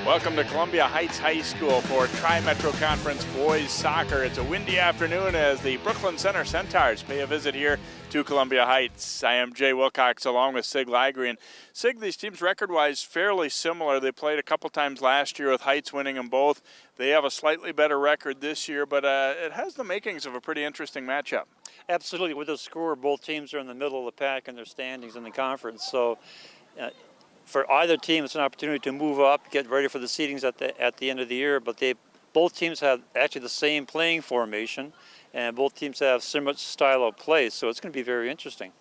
Welcome to Columbia Heights High School for Tri-Metro Conference Boys Soccer. It's a windy afternoon as the Brooklyn Center Centaurs pay a visit here to Columbia Heights. I am Jay Wilcox along with Sig Ligry. And Sig, these teams record-wise fairly similar. They played a couple times last year with Heights winning them both. They have a slightly better record this year, but it has the makings of a pretty interesting matchup. Absolutely. With the score, both teams are in the middle of the pack in their standings in the conference. So for either team, it's an opportunity to move up, get ready for the seedings at the end of the year. But both teams have actually the same playing formation, and both teams have similar style of play. So it's going to be very interesting.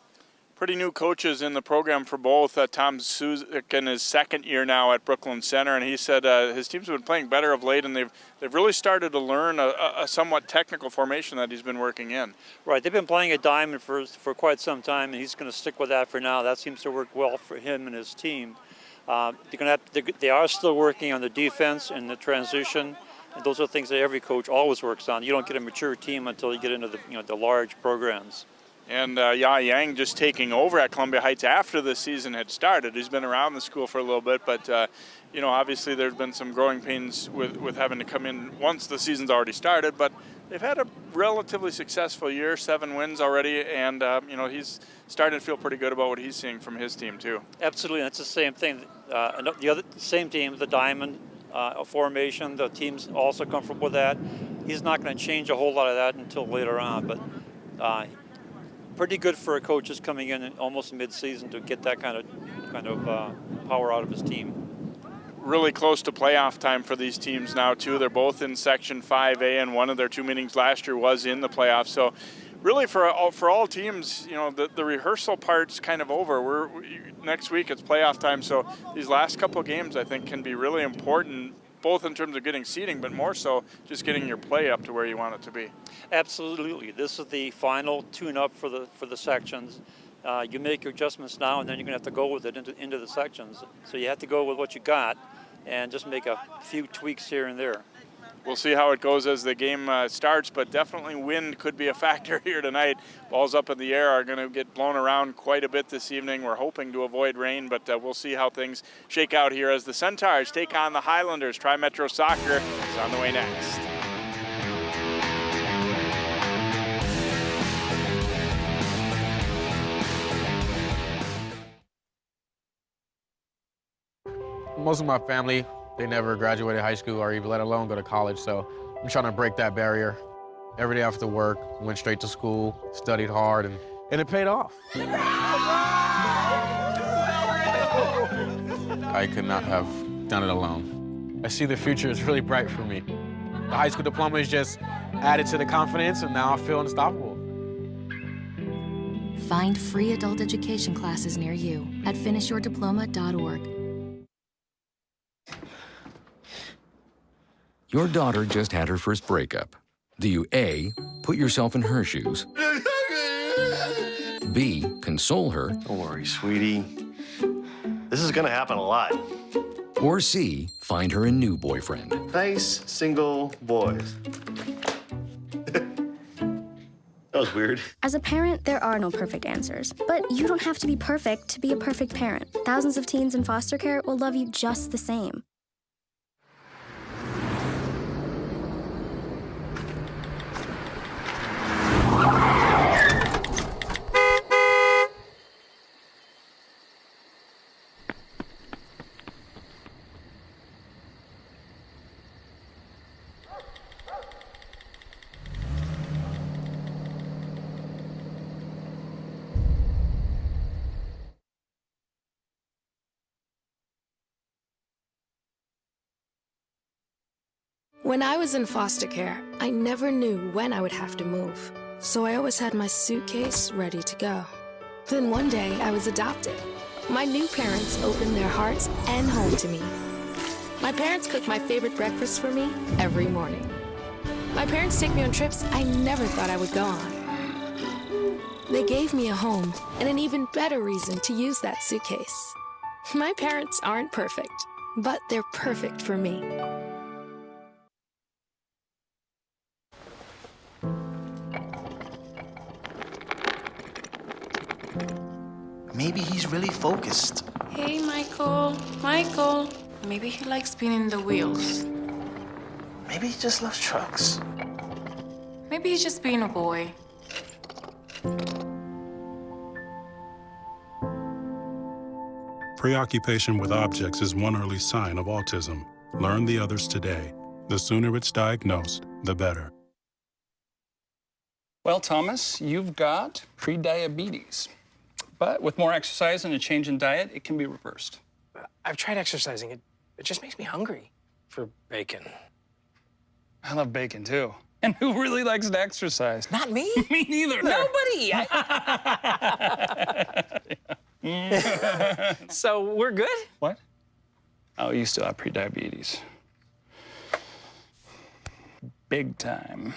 Pretty new coaches in the program for both. Tom Suzik in his second year now at Brooklyn Center, and he said his teams have been playing better of late, and they've really started to learn a somewhat technical formation that he's been working in. Right, they've been playing a diamond for quite some time, and he's going to stick with that for now. That seems to work well for him and his team. They are still working on the defense and the transition. And those are things that every coach always works on. You don't get a mature team until you get into the large programs. And Ya Yang just taking over at Columbia Heights after the season had started. He's been around the school for a little bit, but obviously there's been some growing pains with having to come in once the season's already started. But they've had a relatively successful year, 7 wins already, and he's starting to feel pretty good about what he's seeing from his team too. Absolutely, that's the same thing. Same team, the diamond formation. The team's also comfortable with that. He's not going to change a whole lot of that until later on, but. Pretty good for a coach just coming in almost mid-season to get that kind of power out of his team. Really close to playoff time for these teams now too. They're both in Section 5A, and one of their 2 meetings last year was in the playoffs. So really for all teams, the rehearsal part's kind of over. Next week it's playoff time, so these last couple of games I think can be really important, both in terms of getting seeding, but more so just getting your play up to where you want it to be. Absolutely. This is the final tune-up for the sections. You make your adjustments now, and then you're going to have to go with it into the sections. So you have to go with what you got and just make a few tweaks here and there. We'll see how it goes as the game starts, but definitely wind could be a factor here tonight. Balls up in the air are going to get blown around quite a bit this evening. We're hoping to avoid rain, but we'll see how things shake out here as the Centaurs take on the Highlanders. Tri-Metro Soccer is on the way next. Most of my family, they never graduated high school or even let alone go to college, so I'm trying to break that barrier. Every day after work, went straight to school, studied hard, and it paid off. I could not have done it alone. I see the future is really bright for me. The high school diploma is just added to the confidence, and now I feel unstoppable. Find free adult education classes near you at finishyourdiploma.org. Your daughter just had her first breakup. Do you A, put yourself in her shoes? B, console her? Don't worry, sweetie. This is gonna happen a lot. Or C, find her a new boyfriend? Nice, single boys. That was weird. As a parent, there are no perfect answers. But you don't have to be perfect to be a perfect parent. Thousands of teens in foster care will love you just the same. When I was in foster care, I never knew when I would have to move. So I always had my suitcase ready to go. Then one day, I was adopted. My new parents opened their hearts and home to me. My parents cook my favorite breakfast for me every morning. My parents take me on trips I never thought I would go on. They gave me a home and an even better reason to use that suitcase. My parents aren't perfect, but they're perfect for me. Maybe he's really focused. Hey, Michael. Michael. Maybe he likes spinning the wheels. Maybe he just loves trucks. Maybe he's just being a boy. Preoccupation with objects is one early sign of autism. Learn the others today. The sooner it's diagnosed, the better. Well, Thomas, you've got prediabetes. But with more exercise and a change in diet, it can be reversed. I've tried exercising. It just makes me hungry for bacon. I love bacon, too. And who really likes to exercise? Not me. Me neither. Nobody. So we're good? What? Oh, you still have prediabetes. Big time.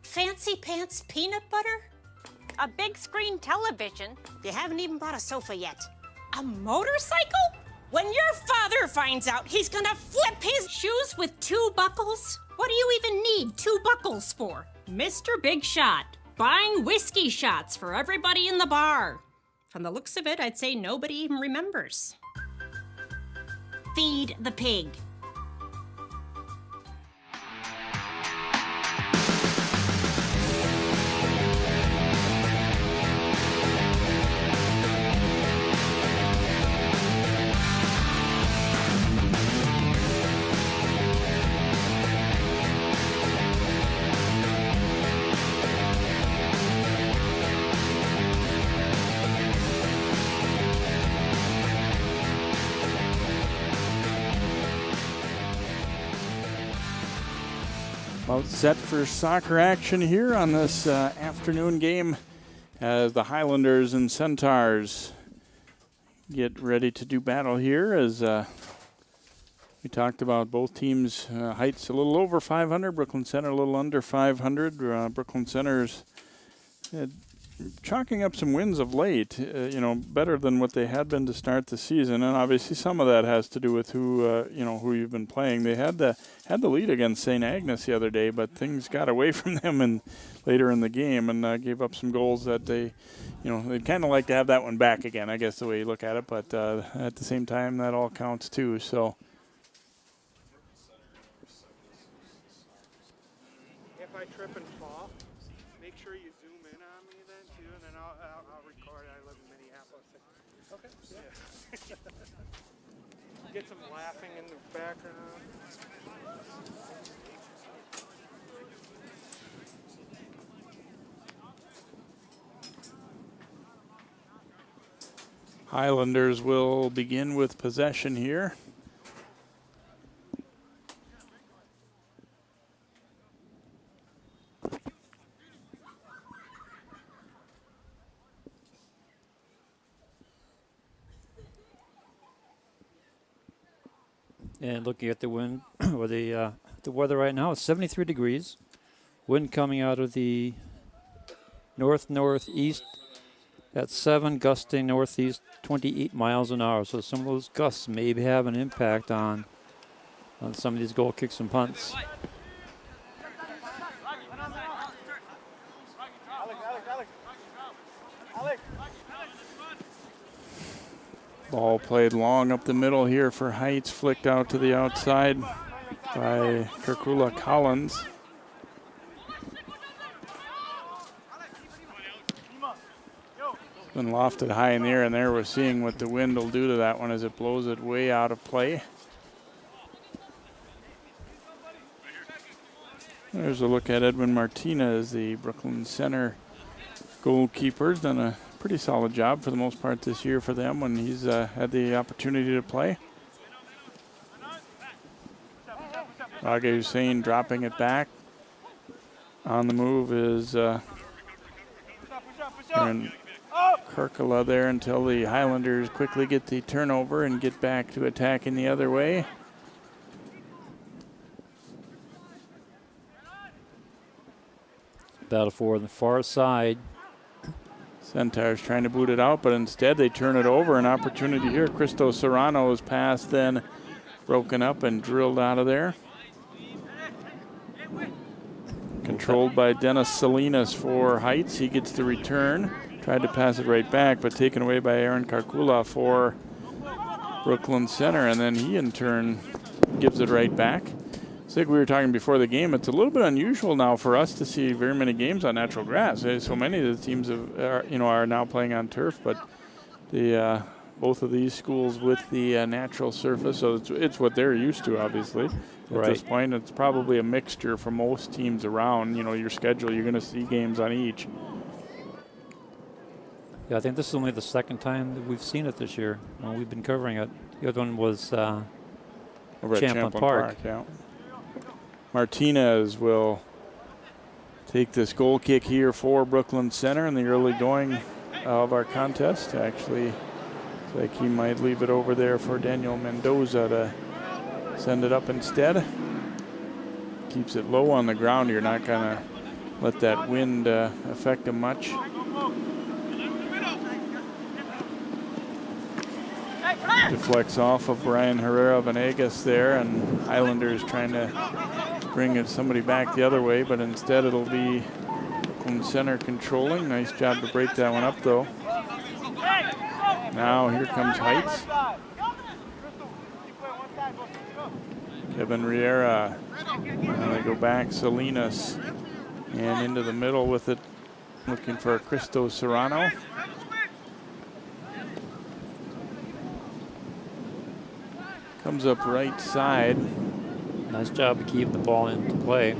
Fancy pants peanut butter? A big screen television? You haven't even bought a sofa yet. A motorcycle? When your father finds out, he's gonna flip his shoes with 2 buckles? What do you even need 2 buckles for? Mr. Big Shot, buying whiskey shots for everybody in the bar. From the looks of it, I'd say nobody even remembers. Feed the pig. About set for soccer action here on this afternoon game as the Highlanders and Centaurs get ready to do battle here. As we talked about, both teams' heights a little over 500, Brooklyn Center a little under 500. Brooklyn Center's chalking up some wins of late, better than what they had been to start the season, and obviously some of that has to do with who you've been playing. They had the lead against St. Agnes the other day, but things got away from them later in the game and gave up some goals that they'd kind of like to have that one back again, I guess the way you look at it, but at the same time that all counts too. So if I trip and fall, make sure you zoom in on me then too, and then I'll record. I live in Minneapolis. Okay. Yeah. Get some laughing in the background. Highlanders will begin with possession here. And looking at the wind or the weather right now, it's 73 degrees. Wind coming out of the north-northeast at 7, gusting northeast 28 miles an hour. So some of those gusts may have an impact on some of these goal kicks and punts. Ball played long up the middle here for Heights, flicked out to the outside by Kirkula Collins. Been lofted high in the air, and there we're seeing what the wind will do to that one as it blows it way out of play. There's a look at Edwin Martinez, the Brooklyn Center goalkeeper. He's done a pretty solid job for the most part this year for them when he's had the opportunity to play. Raga Hussein dropping it back. On the move is Aaron Kirkala there until the Highlanders quickly get the turnover and get back to attacking the other way. Battle for the far side. Centaurs trying to boot it out, but instead they turn it over. An opportunity here. Cristo Serrano's pass then broken up and drilled out of there. Controlled by Dennis Salinas for Heights. He gets the return. Tried to pass it right back, but taken away by Aaron Karkula for Brooklyn Center, and then he in turn gives it right back. It's like we were talking before the game. It's a little bit unusual now for us to see very many games on natural grass. So many of the teams are now playing on turf, but the both of these schools with the natural surface, so it's what they're used to, obviously. At this point, it's probably a mixture for most teams around. Your schedule, you're going to see games on each. Yeah, I think this is only the second time that we've seen it this year when we've been covering it. The other one was over at Champlin Park. Yeah. Martinez will take this goal kick here for Brooklyn Center in the early going of our contest. Actually, it's like he might leave it over there for Daniel Mendoza to send it up instead. Keeps it low on the ground. You're not going to let that wind affect him much. Deflects off of Brian Herrera Venegas there, and Islanders trying to bring somebody back the other way, but instead it'll be Brooklyn Center controlling. Nice job to break that one up, though. Now here comes Heights. Kevin Riera. And they go back. Salinas. And into the middle with it. Looking for Cristo Serrano. Comes up right side. Nice job to keep the ball into play.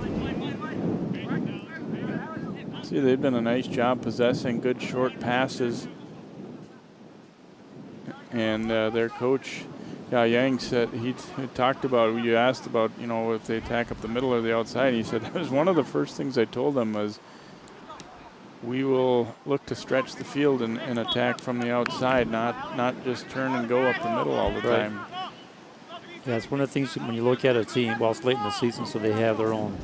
See, they've done a nice job possessing good short passes. And their coach, Yang, said he talked about, you asked about, if they attack up the middle or the outside. He said, that was one of the first things I told them was, we will look to stretch the field and attack from the outside, not just turn and go up the middle all the time. Yeah, it's one of the things when you look at a team, well, it's late in the season, so they have their own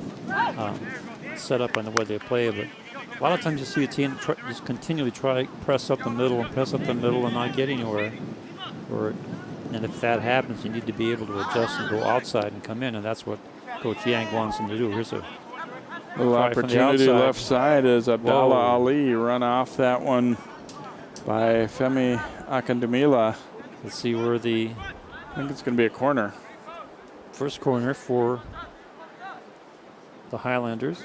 setup on the way they play, but a lot of times you see a team just continually try press up the middle and not get anywhere. And if that happens, you need to be able to adjust and go outside and come in, and that's what Coach Yang wants them to do. Here's a little opportunity left side as Abdallah Ali run off that one by Femi Akandumila. Let's see where I think it's going to be a corner. First corner for the Highlanders.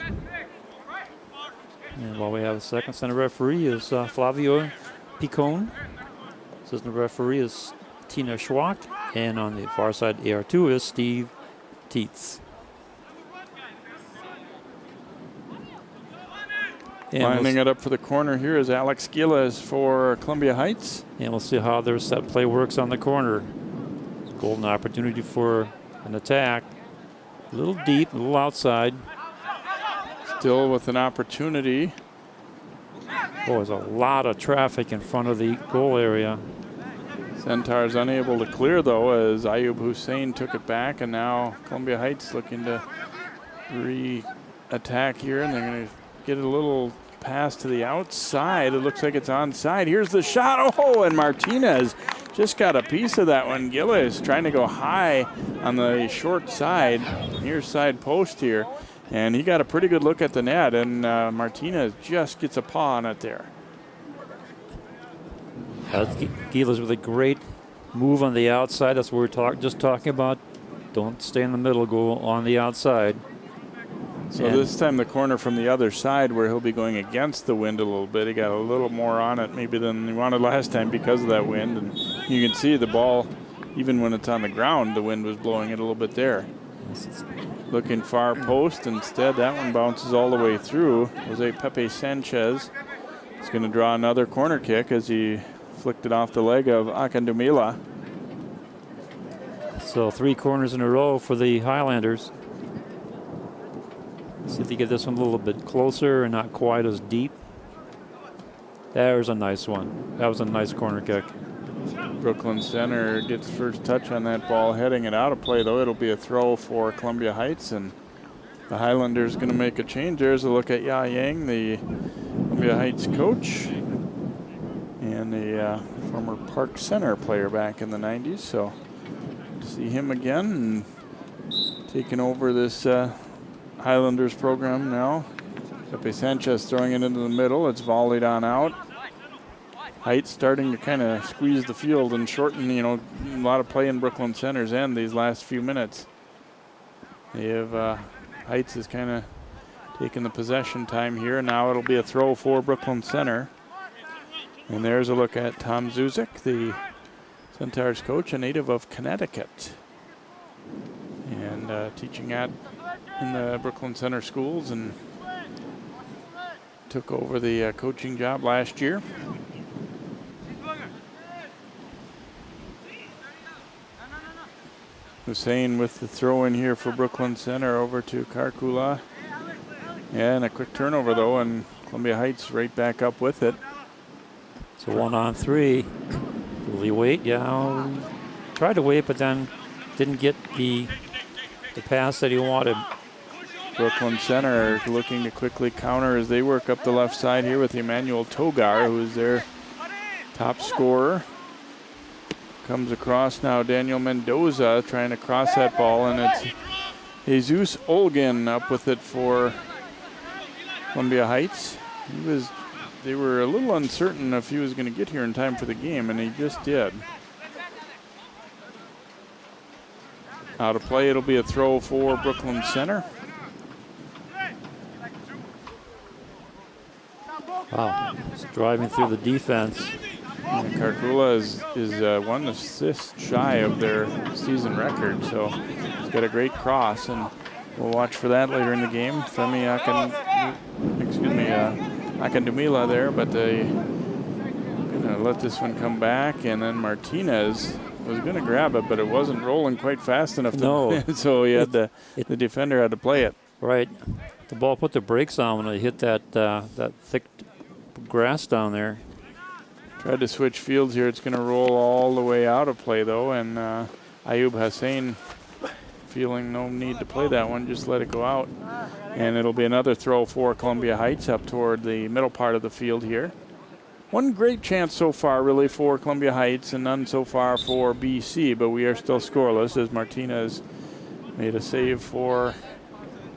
And while we have a second, center referee is Flavio Picone. Assistant referee is Tina Schwach. And on the far side, AR2 is Steve Tietz. Lining it up for the corner here is Alex Gilles for Columbia Heights. And we'll see how their set play works on the corner. Golden opportunity for an attack. A little deep, a little outside. Still with an opportunity. Oh, there's a lot of traffic in front of the goal area. Centaurs unable to clear, though, as Ayub Hussein took it back, and now Columbia Heights looking to re-attack here, and they're going to get a little pass to the outside. It looks like it's onside. Here's the shot. Oh, and Martinez just got a piece of that one. Gillis trying to go high on the short side, near side post here. And he got a pretty good look at the net, and Martinez just gets a paw on it there. Gillis with a great move on the outside. That's what we're just talking about. Don't stay in the middle, go on the outside. So this time the corner from the other side where he'll be going against the wind a little bit. He got a little more on it maybe than he wanted last time because of that wind. And you can see the ball, even when it's on the ground, the wind was blowing it a little bit there. Looking far post. Instead, that one bounces all the way through. Jose Pepe Sanchez is going to draw another corner kick as he flicked it off the leg of Akandumila. So 3 corners in a row for the Highlanders. See if they get this one a little bit closer and not quite as deep. There's a nice one. That was a nice corner kick. Brooklyn Center gets first touch on that ball, heading it out of play, though. It'll be a throw for Columbia Heights, and the Highlanders going to make a change. There's a look at Ya Yang, the Columbia Heights coach, and the former Park Center player back in the 90s. So see him again and taking over this Highlanders program now. Pepe Sanchez throwing it into the middle. It's volleyed on out. Heights starting to kind of squeeze the field and shorten, you know, a lot of play in Brooklyn Center's end these last few minutes. They have Heights is kind of taking the possession time here. Now it'll be a throw for Brooklyn Center. And there's a look at Tom Zuzik, the Centaurs coach, a native of Connecticut, and teaching in the Brooklyn Center schools, and took over the coaching job last year. Hussein with the throw in here for Brooklyn Center over to Karkula. And a quick turnover though, and Columbia Heights right back up with it. It's a 1-on-3. Will he wait? Yeah, tried to wait, but then didn't get the pass that he wanted. Brooklyn Center looking to quickly counter as they work up the left side here with Emmanuel Togar, who is their top scorer. Comes across now Daniel Mendoza trying to cross that ball, and it's Jesus Olgin up with it for Columbia Heights. They were a little uncertain if he was going to get here in time for the game, and he just did. Out of play, it'll be a throw for Brooklyn Center. Wow, he's driving through the defense. And Karkula is 1 assist shy of their season record, so he's got a great cross, and we'll watch for that later in the game. Femi Akandumila there, but they gonna let this one come back, and then Martinez was gonna grab it, but it wasn't rolling quite fast enough. So he had the defender had to play it. Right, the ball put the brakes on when it hit that thick grass down there. Tried to switch fields here. It's going to roll all the way out of play, though, and Ayub Hussein feeling no need to play that one, just let it go out. And it'll be another throw for Columbia Heights up toward the middle part of the field here. One great chance so far, really, for Columbia Heights, and none so far for BC, but we are still scoreless as Martinez made a save for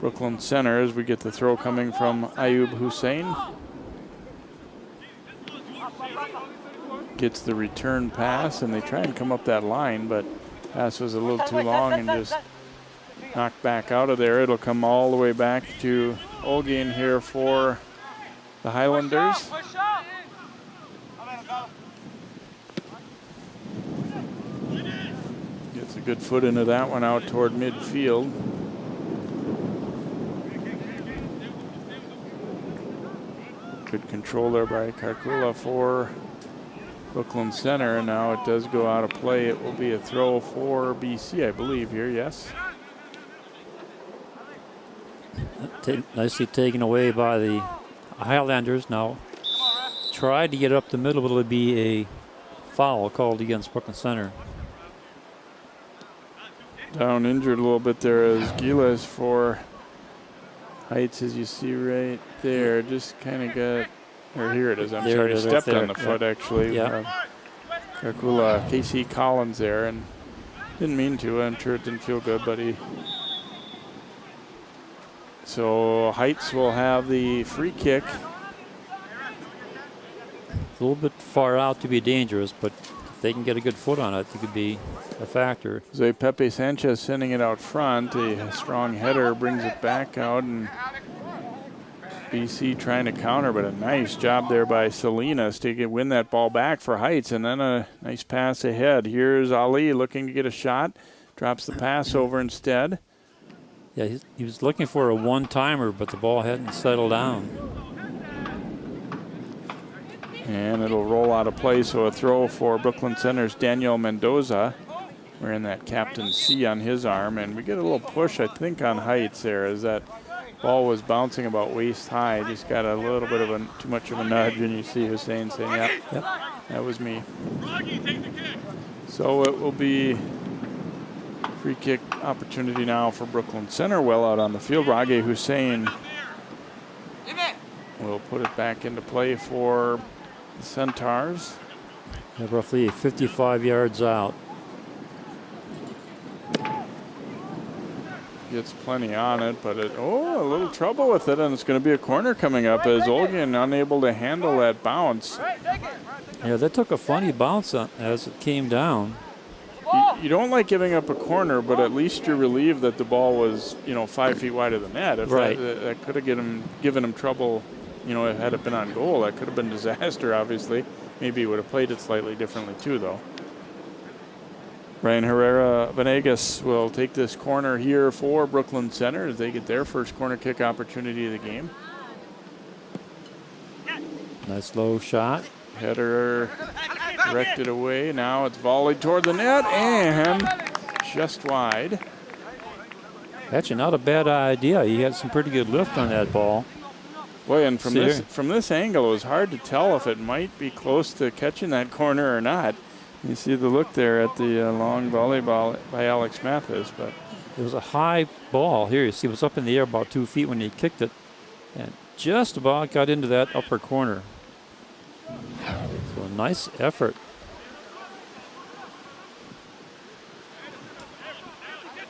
Brooklyn Center as we get the throw coming from Ayub Hussein. Gets the return pass, and they try and come up that line, but pass was a little too long and just knocked back out of there. It'll come all the way back to Olgin here for the Highlanders. Gets a good foot into that one out toward midfield. Good control there by Karkula for Brooklyn Center, and now it does go out of play. It will be a throw for BC, I believe, here, yes. Nicely taken away by the Highlanders. Now tried to get up the middle, but it'll be a foul called against Brooklyn Center. Down injured a little bit there as Giles for Heights, as you see right there, just kind of got. Or here it is. I'm there sorry, he stepped right on the foot, actually. Yeah. Karkula, Casey Collins there, and didn't mean to. I'm sure it didn't feel good, but he. So Heights will have the free kick. It's a little bit far out to be dangerous, but if they can get a good foot on it, it could be a factor. So Pepe Sanchez sending it out front. A strong header brings it back out, and BC trying to counter, but a nice job there by Salinas to win that ball back for Heights, and then a nice pass ahead. Here's Ali looking to get a shot, drops the pass over instead. Yeah, he was looking for a one-timer, but the ball hadn't settled down. And it'll roll out of play, so a throw for Brooklyn Center's Daniel Mendoza. Wearing that Captain C on his arm, and we get a little push, I think, on Heights there as that Ball was bouncing about waist high, just got a little bit of too much of a nudge, and you see Hussein saying, yep, that was me. So it will be free kick opportunity now for Brooklyn Center, well out on the field. Rage Hussein will put it back into play for the Centaurs. Yeah, roughly 55 yards out. Gets plenty on it, but a little trouble with it, and it's going to be a corner coming up as Olgin unable to handle that bounce. Yeah, that took a funny bounce as it came down. You don't like giving up a corner, but at least you're relieved that the ball was, 5 feet wide of the net. If right. That could have given him trouble, had it been on goal. That could have been disaster, obviously. Maybe he would have played it slightly differently, too, though. Ryan Herrera Venegas will take this corner here for Brooklyn Center as they get their first corner kick opportunity of the game. Nice low shot. Header directed away. Now it's volleyed toward the net and just wide. Actually, not a bad idea. He had some pretty good lift on that ball. Boy, and from this angle, it was hard to tell if it might be close to catching that corner or not. You see the look there at the long volleyball by Alex Mathis, but it was a high ball. Here you see it was up in the air about 2 feet when he kicked it, and just about got into that upper corner. So a nice effort.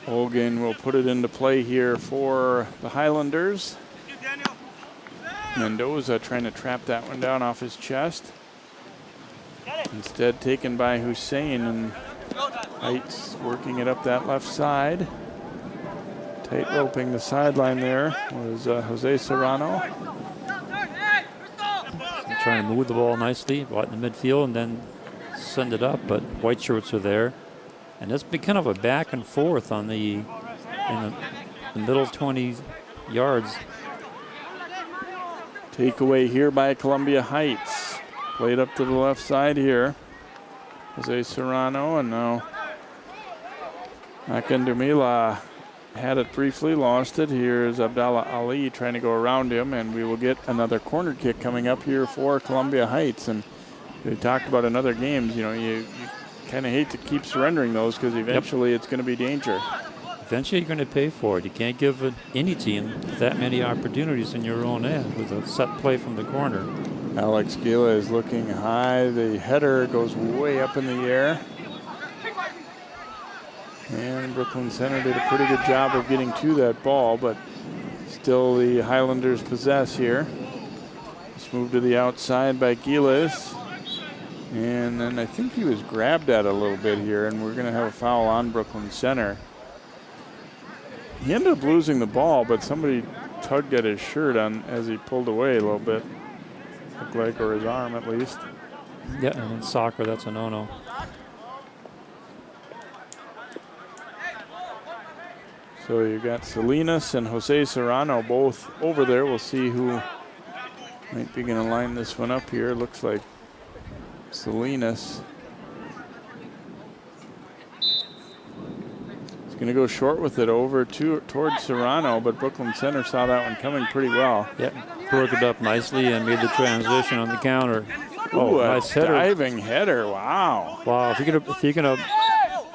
Olgin will put it into play here for the Highlanders. Mendoza trying to trap that one down off his chest. Instead taken by Hussein, and Heights working it up that left side. Tight roping the sideline there was Jose Serrano. Trying to move the ball nicely out in the midfield and then send it up, but white shirts are there. And it's been kind of a back and forth in the middle 20 yards. Takeaway here by Columbia Heights. Played up to the left side here. Jose Serrano, and now Akendumila had it briefly, lost it. Here's Abdallah Ali trying to go around him, and we will get another corner kick coming up here for Columbia Heights. And we talked about in other games, you kind of hate to keep surrendering those because eventually it's going to be danger. Eventually you're going to pay for it. You can't give any team that many opportunities in your own end with a set play from the corner. Alex Gila is looking high. The header goes way up in the air. And Brooklyn Center did a pretty good job of getting to that ball, but still the Highlanders possess here. It's moved to the outside by Gilas. And then I think he was grabbed at a little bit here, and we're going to have a foul on Brooklyn Center. He ended up losing the ball, but somebody tugged at his shirt as he pulled away a little bit. Looked like, or his arm at least. Yeah, and in soccer, that's a no-no. So you got Salinas and Jose Serrano both over there. We'll see who might be going to line this one up here. Looks like Salinas. He's going to go short with it over towards Serrano, but Brooklyn Center saw that one coming pretty well. Yep, broke it up nicely and made the transition on the counter. Oh, nice header. Diving header, wow. Wow, if you're going to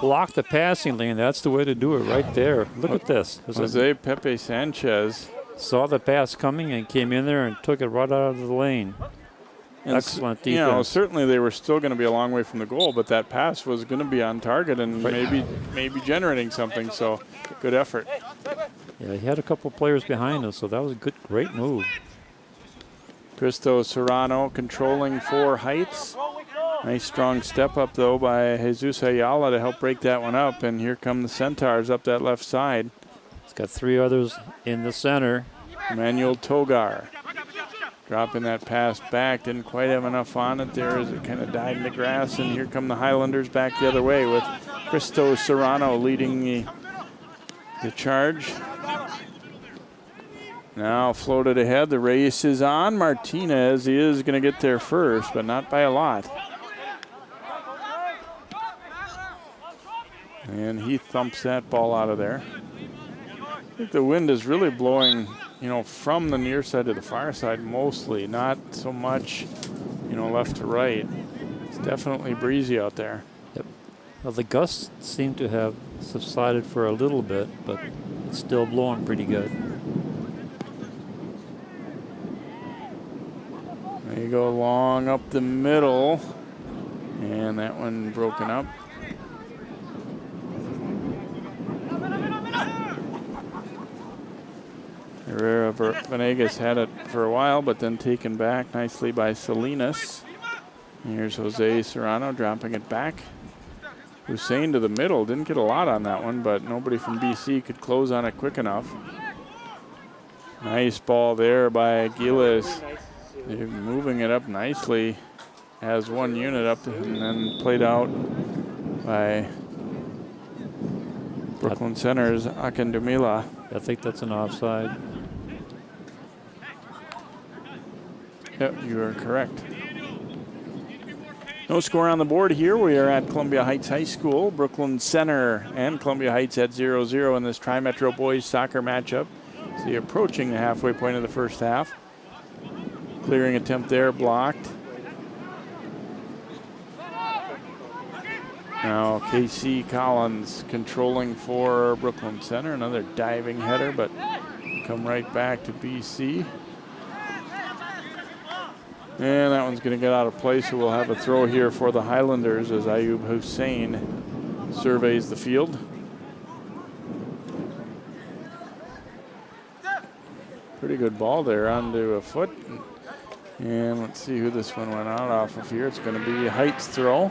block the passing lane, that's the way to do it right there. Look at this. Jose Pepe Sanchez saw the pass coming and came in there and took it right out of the lane. And excellent defense. Certainly they were still going to be a long way from the goal, but that pass was going to be on target and maybe generating something, so good effort. Yeah, he had a couple players behind us, so that was a great move. Cristo Serrano controlling for Heights. Nice strong step up, though, by Jesus Ayala to help break that one up, and here come the Centaurs up that left side. It's got three others in the center. Emmanuel Togar dropping that pass back, didn't quite have enough on it there as it kind of died in the grass, and here come the Highlanders back the other way with Cristo Serrano leading the charge. Now floated ahead, the race is on. Martinez, he is going to get there first, but not by a lot. And he thumps that ball out of there. I think the wind is really blowing from the near side to the far side mostly, not so much, left to right. It's definitely breezy out there. Yep. Well, the gusts seem to have subsided for a little bit, but it's still blowing pretty good. There you go, long up the middle, and that one broken up. Herrera Venegas had it for a while, but then taken back nicely by Salinas. Here's Jose Serrano dropping it back. Hussein to the middle, didn't get a lot on that one, but nobody from BC could close on it quick enough. Nice ball there by Aguilas. They're moving it up nicely. Has one unit up and then played out by Brooklyn Center's Akindumila. I think that's an offside. Yep, you are correct. No score on the board here. We are at Columbia Heights High School. Brooklyn Center and Columbia Heights at 0-0 in this Tri-Metro boys soccer matchup. See, approaching the halfway point of the first half. Clearing attempt there, blocked. Now KC Collins controlling for Brooklyn Center. Another diving header, but come right back to BC. And that one's going to get out of play, so we'll have a throw here for the Highlanders as Ayub Hussein surveys the field. Pretty good ball there onto a foot. And let's see who this one went out off of here. It's going to be Heights throw.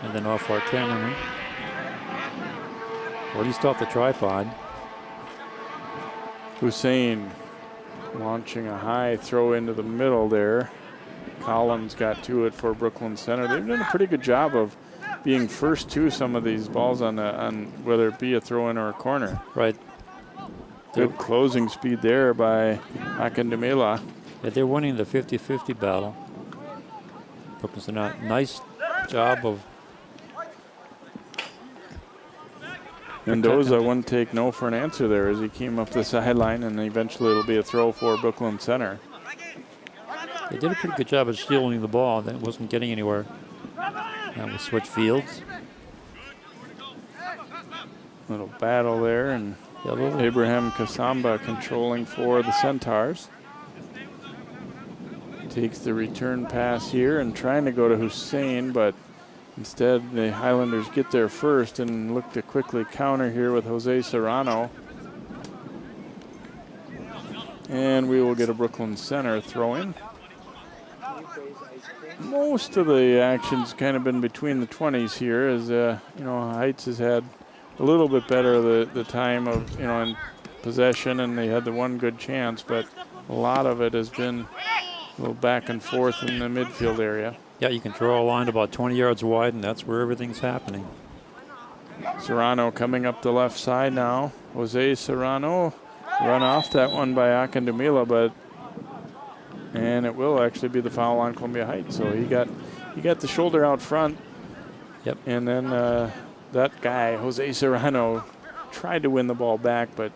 And then off our cameraman. Or at least off the tripod. Hussein launching a high throw into the middle there. Collins got to it for Brooklyn Center. They've done a pretty good job of being first to some of these balls on whether it be a throw-in or a corner. Right. Good closing speed there by Akindumila. Yeah, they're winning the 50-50 battle. Brooklyn Center, nice job of Mendoza wouldn't take no for an answer there as he came up the sideline, and eventually it'll be a throw for Brooklyn Center. They did a pretty good job of shielding the ball, then it wasn't getting anywhere. Now we switch fields. Little battle there, and Abraham Kasamba controlling for the Centaurs. Takes the return pass here and trying to go to Hussein, but instead the Highlanders get there first and look to quickly counter here with Jose Serrano. And we will get a Brooklyn Center throw in. Most of the action's kind of been between the 20s here, as Heights has had a little bit better the time of in possession, and they had the one good chance, but a lot of it has been a little back and forth in the midfield area. Yeah, you can draw a line about 20 yards wide, and that's where everything's happening. Serrano coming up the left side now. Jose Serrano run off that one by Akindumila, and it will actually be the foul on Columbia Heights. So he got the shoulder out front. Yep. And then that guy, Jose Serrano, tried to win the ball back, but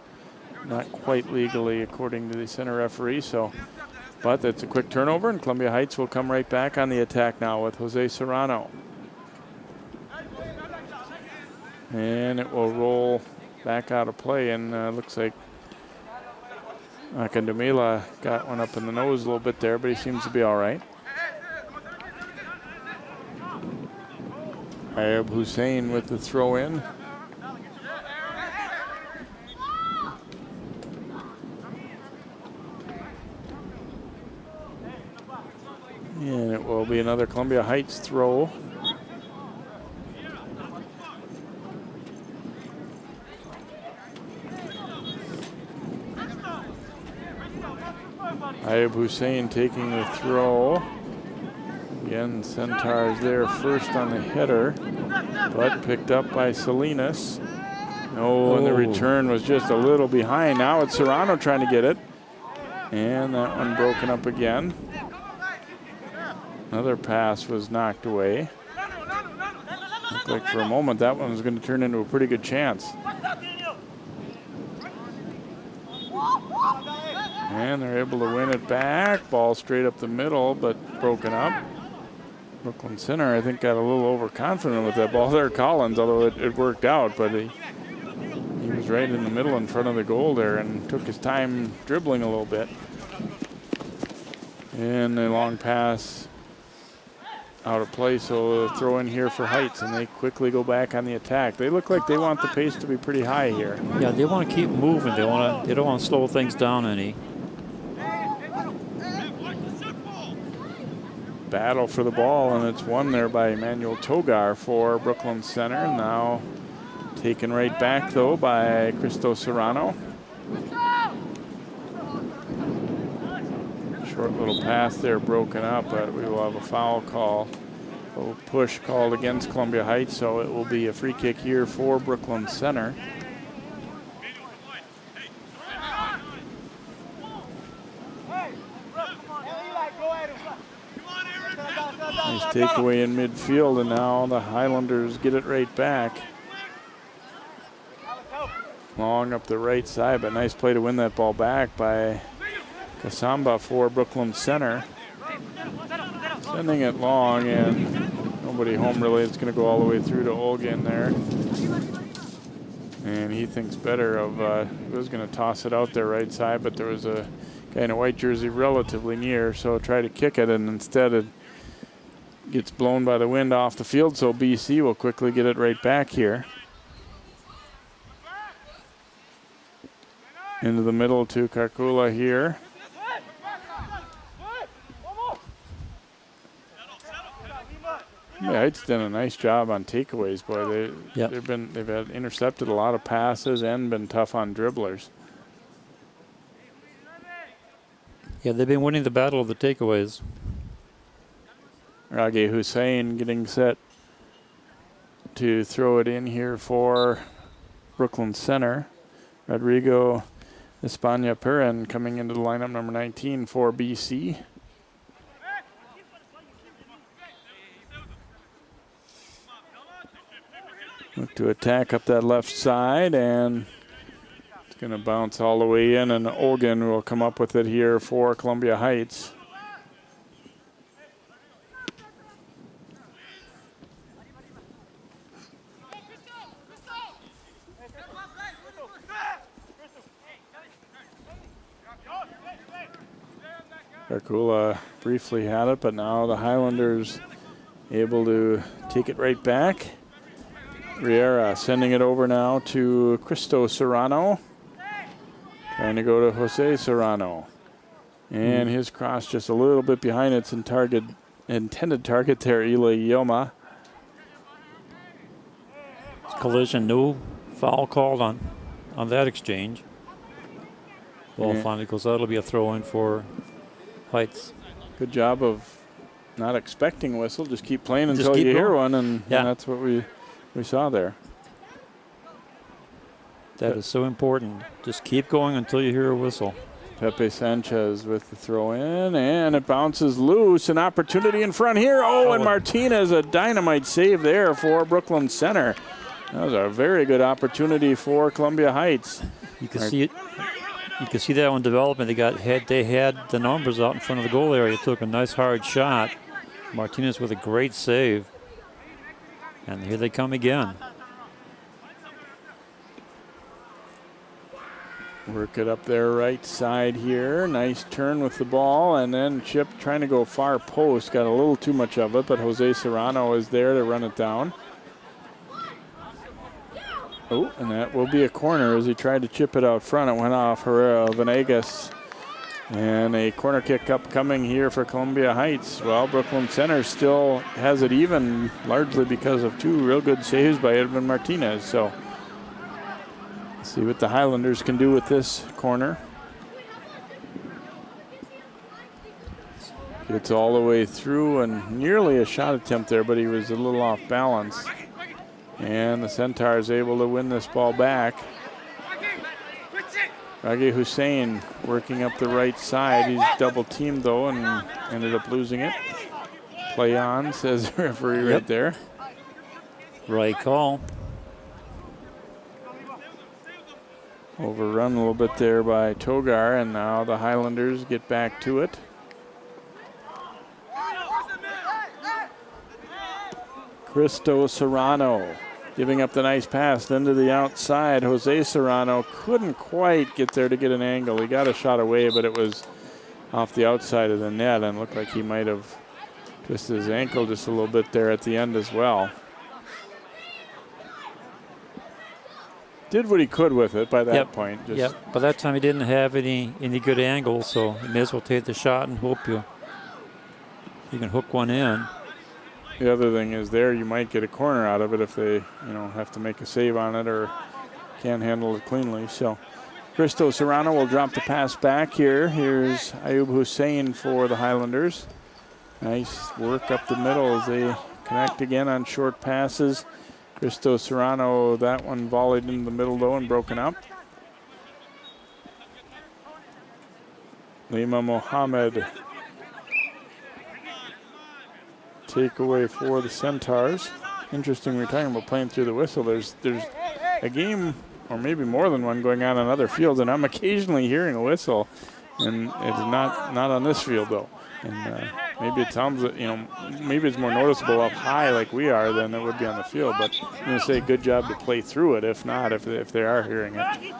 not quite legally according to the center referee. But it's a quick turnover, and Columbia Heights will come right back on the attack now with Jose Serrano. And it will roll back out of play, and looks like Akindumila got one up in the nose a little bit there, but he seems to be all right. Ayub Hussein with the throw in. And it will be another Columbia Heights throw. Ayub Hussein taking the throw. Again, Centaurs there first on the header, but picked up by Salinas. And the return was just a little behind. Now it's Serrano trying to get it. And that one broken up again. Another pass was knocked away. Looked like for a moment that one was going to turn into a pretty good chance. And they're able to win it back. Ball straight up the middle, but broken up. Brooklyn Center, I think, got a little overconfident with that ball there, Collins, although it worked out, but he was right in the middle in front of the goal there and took his time dribbling a little bit. And a long pass out of play, so throw in here for Heights, and they quickly go back on the attack. They look like they want the pace to be pretty high here. Yeah, they want to keep moving. They don't want to slow things down any. Battle for the ball, and it's won there by Emmanuel Togar for Brooklyn Center. Now taken right back, though, by Cristo Serrano. Short little pass there broken up, but we will have a foul call. A little push called against Columbia Heights, so it will be a free kick here for Brooklyn Center. Nice takeaway in midfield, and now the Highlanders get it right back. Long up the right side, but nice play to win that ball back by Kasamba for Brooklyn Center. Sending it long, and nobody home really. It's going to go all the way through to Olgin there. And he thinks better of, he was going to toss it out there right side, but there was a guy in a white jersey relatively near, so try to kick it, and instead it gets blown by the wind off the field, so BC will quickly get it right back here. Into the middle to Karkula here. Yeah, Heights done a nice job on takeaways, boy. They've had intercepted a lot of passes and been tough on dribblers. Yeah, they've been winning the battle of the takeaways. Rage Hussein getting set to throw it in here for Brooklyn Center. Rodrigo España Perrin coming into the lineup, number 19 for BC. Look to attack up that left side, and it's going to bounce all the way in, and Olgin will come up with it here for Columbia Heights. Karkula briefly had it, but now the Highlanders able to take it right back. Riera sending it over now to Cristo Serrano. Trying to go to Jose Serrano. And his cross just a little bit behind its intended target there, Eli Yoma. Collision, no foul called on that exchange. Ball finally goes out. It'll be a throw in for Heights. Good job of not expecting a whistle. Just keep playing until you hear one, and that's what we saw there. That is so important. Just keep going until you hear a whistle. Pepe Sanchez with the throw in, and it bounces loose. An opportunity in front here. And Martinez, a dynamite save there for Brooklyn Center. That was a very good opportunity for Columbia Heights. You can see it. You can see that one developing. They had the numbers out in front of the goal area. Took a nice hard shot. Martinez with a great save. And here they come again. Work it up there right side here. Nice turn with the ball, and then Chip trying to go far post. Got a little too much of it, but Jose Serrano is there to run it down. Oh, and that will be a corner as he tried to chip it out front. It went off Herrera Venegas. And a corner kick upcoming here for Columbia Heights. Well, Brooklyn Center still has it even, largely because of two real good saves by Edwin Martinez. So, let's see what the Highlanders can do with this corner. Gets all the way through, and nearly a shot attempt there, but he was a little off balance. And the Centaurs able to win this ball back. Rage Hussein working up the right side. He's double teamed though and ended up losing it. Play on, says the referee right there. Right call. Overrun a little bit there by Togar, and now the Highlanders get back to it. Cristo Serrano giving up the nice pass, then to the outside. Jose Serrano couldn't quite get there to get an angle. He got a shot away, but it was off the outside of the net and looked like he might have twisted his ankle just a little bit there at the end as well. Did what he could with it by that point. Yep. By that time, he didn't have any good angles, so you may as well take the shot and hope you can hook one in. The other thing is there you might get a corner out of it if they have to make a save on it or can't handle it cleanly. So Cristo Serrano will drop the pass back here. Here's Ayub Hussein for the Highlanders. Nice work up the middle as they connect again on short passes. Cristo Serrano, that one volleyed into the middle though and broken up. Lima Mohammed. Takeaway for the Centaurs. Interesting, we're talking about playing through the whistle. There's a game, or maybe more than one, going on other fields, and I'm occasionally hearing a whistle, and it's not on this field though. And maybe it sounds, maybe it's more noticeable up high like we are than it would be on the field. But I'm going to say good job to play through it. If not, if they are hearing it.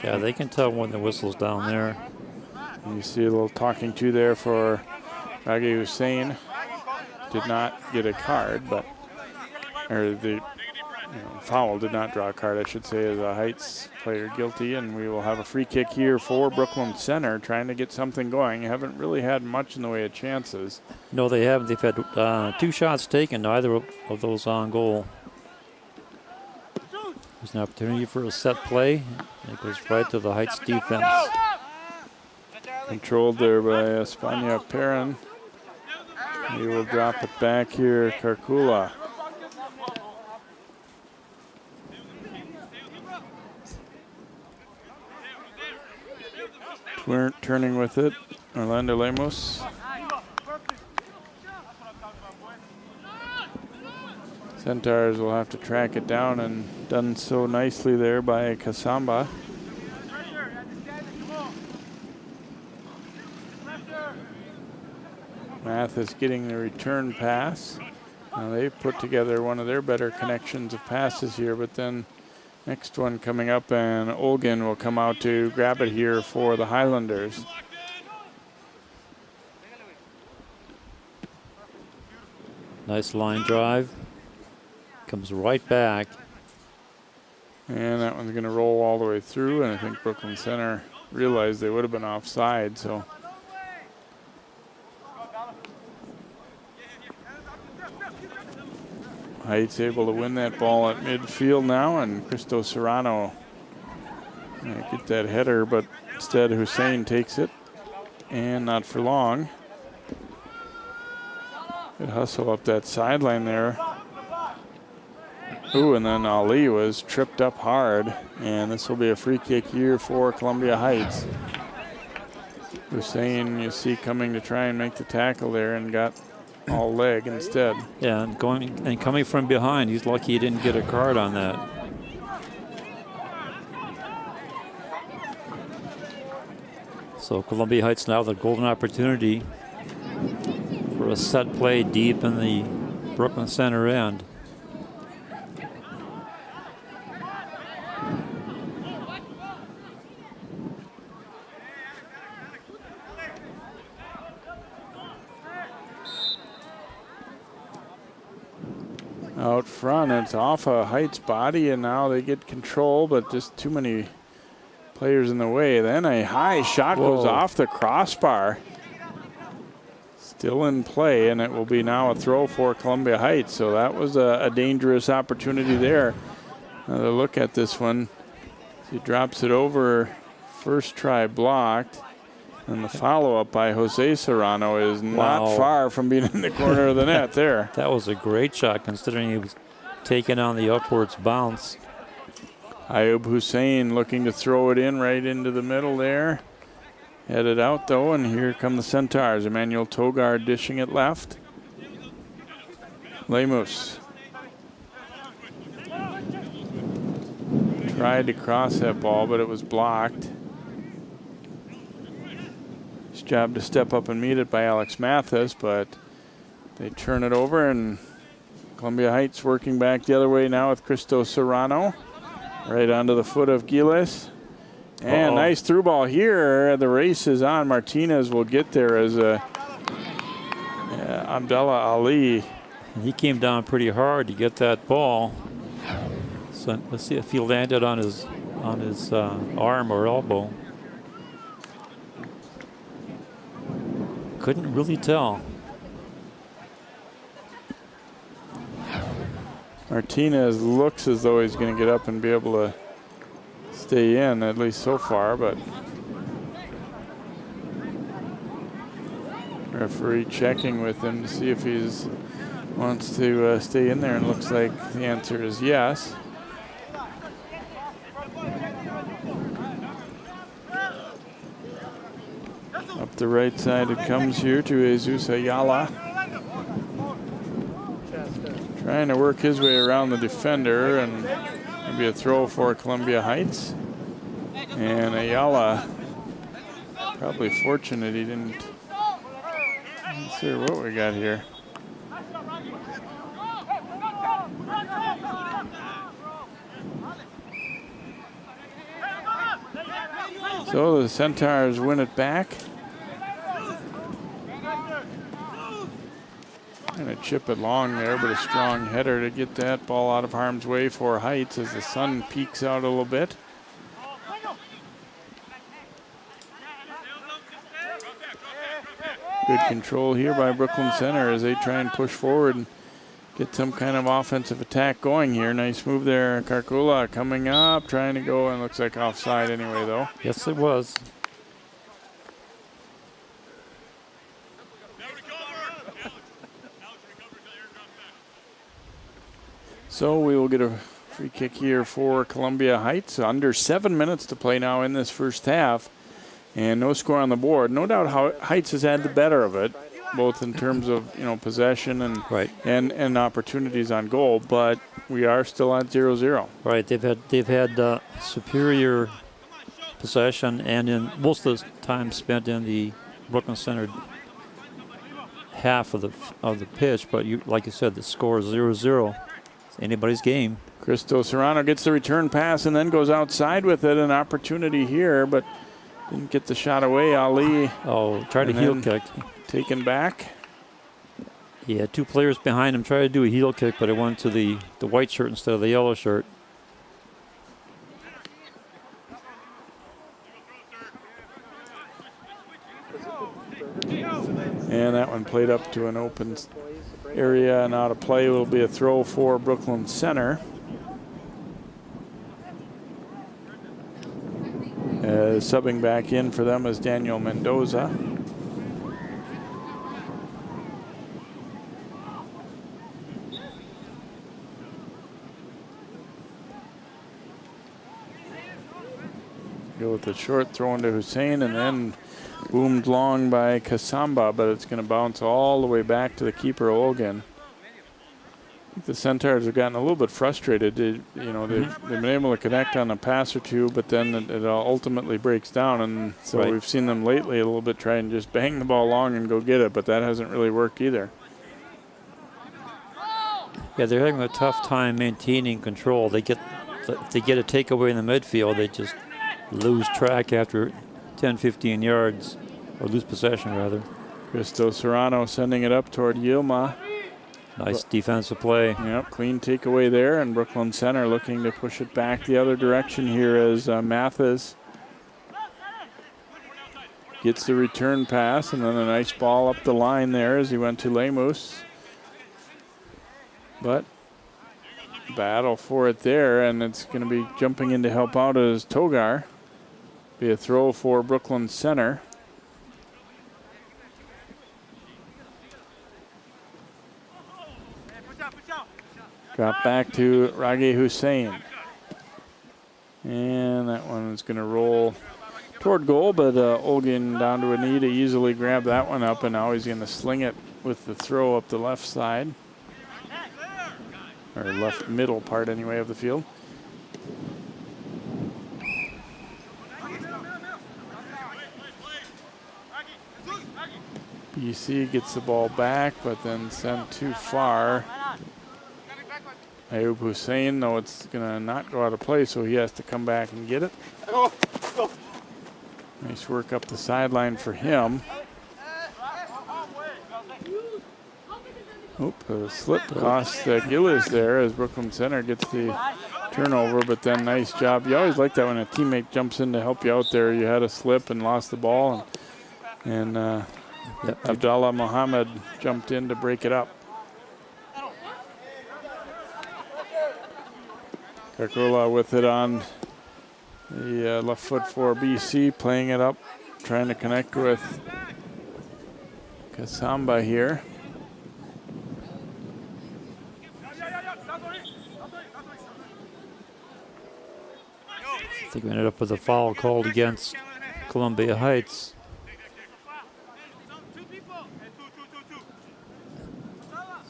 Yeah, they can tell when the whistle's down there. And you see a little talking to there for Raghi Hussein. Did not get a card, or the foul did not draw a card, I should say, as a Heights player guilty, and we will have a free kick here for Brooklyn Center, trying to get something going. Haven't really had much in the way of chances. No, they haven't. They've had 2 shots taken, neither of those on goal. There's an opportunity for a set play, and it goes right to the Heights defense. Controlled there by Espana Perrin. He will drop it back here, Karkula. Turning with it, Orlando Lemos. Centaurs will have to track it down, and done so nicely there by Kasamba. Mathis getting the return pass. Now they've put together one of their better connections of passes here, but then next one coming up, and Olgin will come out to grab it here for the Highlanders. Nice line drive. Comes right back. And that one's going to roll all the way through, and I think Brooklyn Center realized they would have been offside, so. Heights able to win that ball at midfield now, and Cristo Serrano get that header, but instead Hussein takes it, and not for long. Good hustle up that sideline there. Ooh, and then Ali was tripped up hard, and this will be a free kick here for Columbia Heights. Hussein, you see, coming to try and make the tackle there, and got all leg instead. Yeah, and coming from behind, he's lucky he didn't get a card on that. So Columbia Heights now the golden opportunity for a set play deep in the Brooklyn Center end. Out front, it's off a Heights body, and now they get control, but just too many players in the way. Then a high shot goes off the crossbar. Still in play, and it will be now a throw for Columbia Heights. So that was a dangerous opportunity there. Another look at this one. He drops it over, first try blocked. And the follow-up by Jose Serrano is not far from being in the corner of the net there. That was a great shot considering he was taking on the upwards bounce. Ayub Hussein looking to throw it in right into the middle there. Headed out though, and here come the Centaurs. Emmanuel Togar dishing it left. Lemus Tried to cross that ball, but it was blocked. His job to step up and meet it by Alex Mathis, but they turn it over, and Columbia Heights working back the other way now with Cristo Serrano. Right onto the foot of Giles. And nice through ball here. The race is on. Martinez will get there as Abdallah Ali. He came down pretty hard to get that ball. So let's see if he landed on his arm or elbow. Couldn't really tell. Martinez looks as though he's going to get up and be able to stay in, at least so far, but referee checking with him to see if he wants to stay in there, and looks like the answer is yes. Up the right side it comes here to Jesus Ayala. Trying to work his way around the defender, and maybe a throw for Columbia Heights. And Ayala, probably fortunate he didn't. Let's see what we got here. So the Centaurs win it back. And a chip it long there, but a strong header to get that ball out of harm's way for Heights as the sun peeks out a little bit. Good control here by Brooklyn Center as they try and push forward and get some kind of offensive attack going here. Nice move there. Karkula coming up, trying to go, and looks like offside anyway, though. Yes, it was. So we will get a free kick here for Columbia Heights. Under 7 minutes to play now in this first half, and no score on the board. No doubt Heights has had the better of it, both in terms of possession and opportunities on goal. But we are still at 0-0. Right, they've had superior possession, and in most of the time spent in the Brooklyn Center half of the pitch. But like you said, the score is 0-0. Anybody's game. Cristo Serrano gets the return pass and then goes outside with it. An opportunity here, but didn't get the shot away. Ali. Tried a heel kick. Taken back. He had two players behind him try to do a heel kick, but it went to the white shirt instead of the yellow shirt. And that one played up to an open area and out of play. Will be a throw for Brooklyn Center. Subbing back in for them is Daniel Mendoza. Go with the short throw into Hussein, and then boomed long by Kasamba, but it's going to bounce all the way back to the keeper, Olgan. The Centaurs have gotten a little bit frustrated. They've been able to connect on a pass or two, but then it ultimately breaks down. And so we've seen them lately a little bit try and just bang the ball long and go get it, but that hasn't really worked either. Yeah, they're having a tough time maintaining control. If they get a takeaway in the midfield, they just lose track after 10, 15 yards, or lose possession rather. Cristo Serrano sending it up toward Yilma. Nice defensive play. Yep, clean takeaway there, and Brooklyn Center looking to push it back the other direction here as Mathis gets the return pass, and then a nice ball up the line there as he went to Lemus. But battle for it there, and it's going to be jumping in to help out as Togar. Be a throw for Brooklyn Center. Drop back to Rage Hussein. And that one is going to roll toward goal, but Olgin down to a knee to easily grab that one up, and now he's going to sling it with the throw up the left side. Or left middle part anyway of the field. BC gets the ball back, but then sent too far. Ayub Hussein, though it's gonna not go out of play, so he has to come back and get it. Nice work up the sideline for him. Oop, a slip costs Gillis there as Brooklyn Center gets the turnover, but then nice job. You always like that when a teammate jumps in to help you out there. You had a slip and lost the ball, and Abdallah Mohammed jumped in to break it up. Kakula with it on the left foot for BC, playing it up, trying to connect with Kasamba here. I think we ended up with a foul called against Columbia Heights.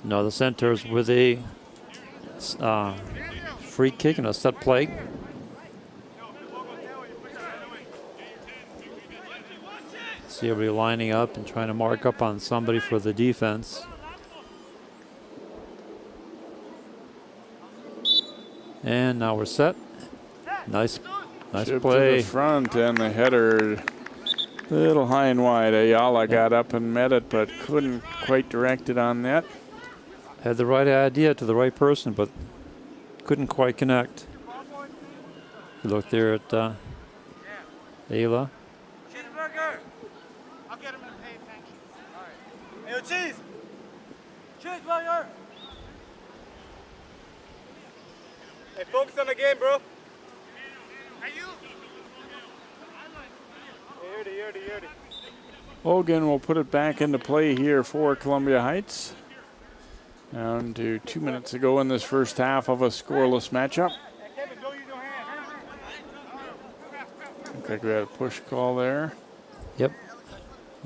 No, the Centaurs with a free kick and a set play. See everybody lining up and trying to mark up on somebody for the defense. And now we're set. Nice Chip play. to the front, and the header a little high and wide. Ayala got up and met it, but couldn't quite direct it on net. Had the right idea to the right person, but couldn't quite connect. You look there at Ayla. Cheeseburger. I'll get him to pay attention. All right. Hey, yo, cheese. Cheeseburger. Hey, focus on the game, bro. Hogan will put it back into play here for Columbia Heights. Down to 2 minutes to go in this first half of a scoreless matchup. Looks like we had a push call there. Yep.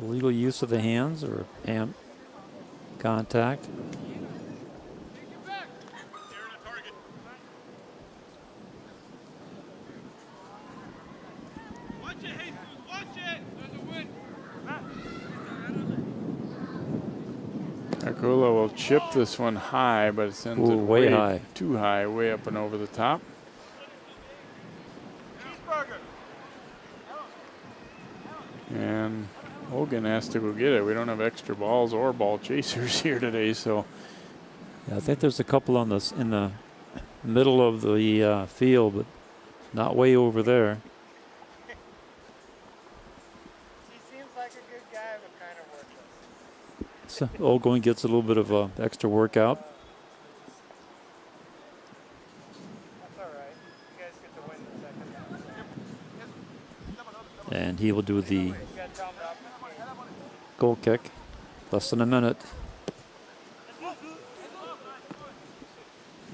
Illegal use of the hands or hand contact. Akula will chip this one high, but it sends it way high. Too high, way up and over the top. And Hogan has to go get it. We don't have extra balls or ball chasers here today, so. Yeah, I think there's a couple on this in the middle of the field, but not way over there. So Olgoin gets a little bit of extra workout. That's all right. You guys get to win the second half. And he will do the goal kick. Less than a minute.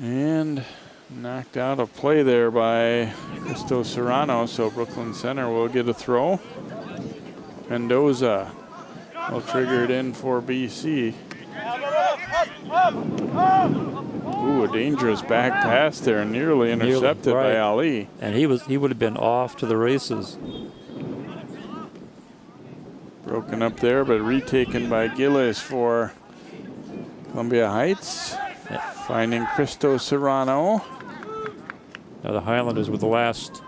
And knocked out of play there by Cristo Serrano, so Brooklyn Center will get a throw. Mendoza will trigger it in for BC. Ooh, a dangerous back pass there, nearly intercepted by Ali. And he would have been off to the races. Broken up there, but retaken by Gillis for Columbia Heights. Finding Cristo Serrano. Now the Highlanders with the last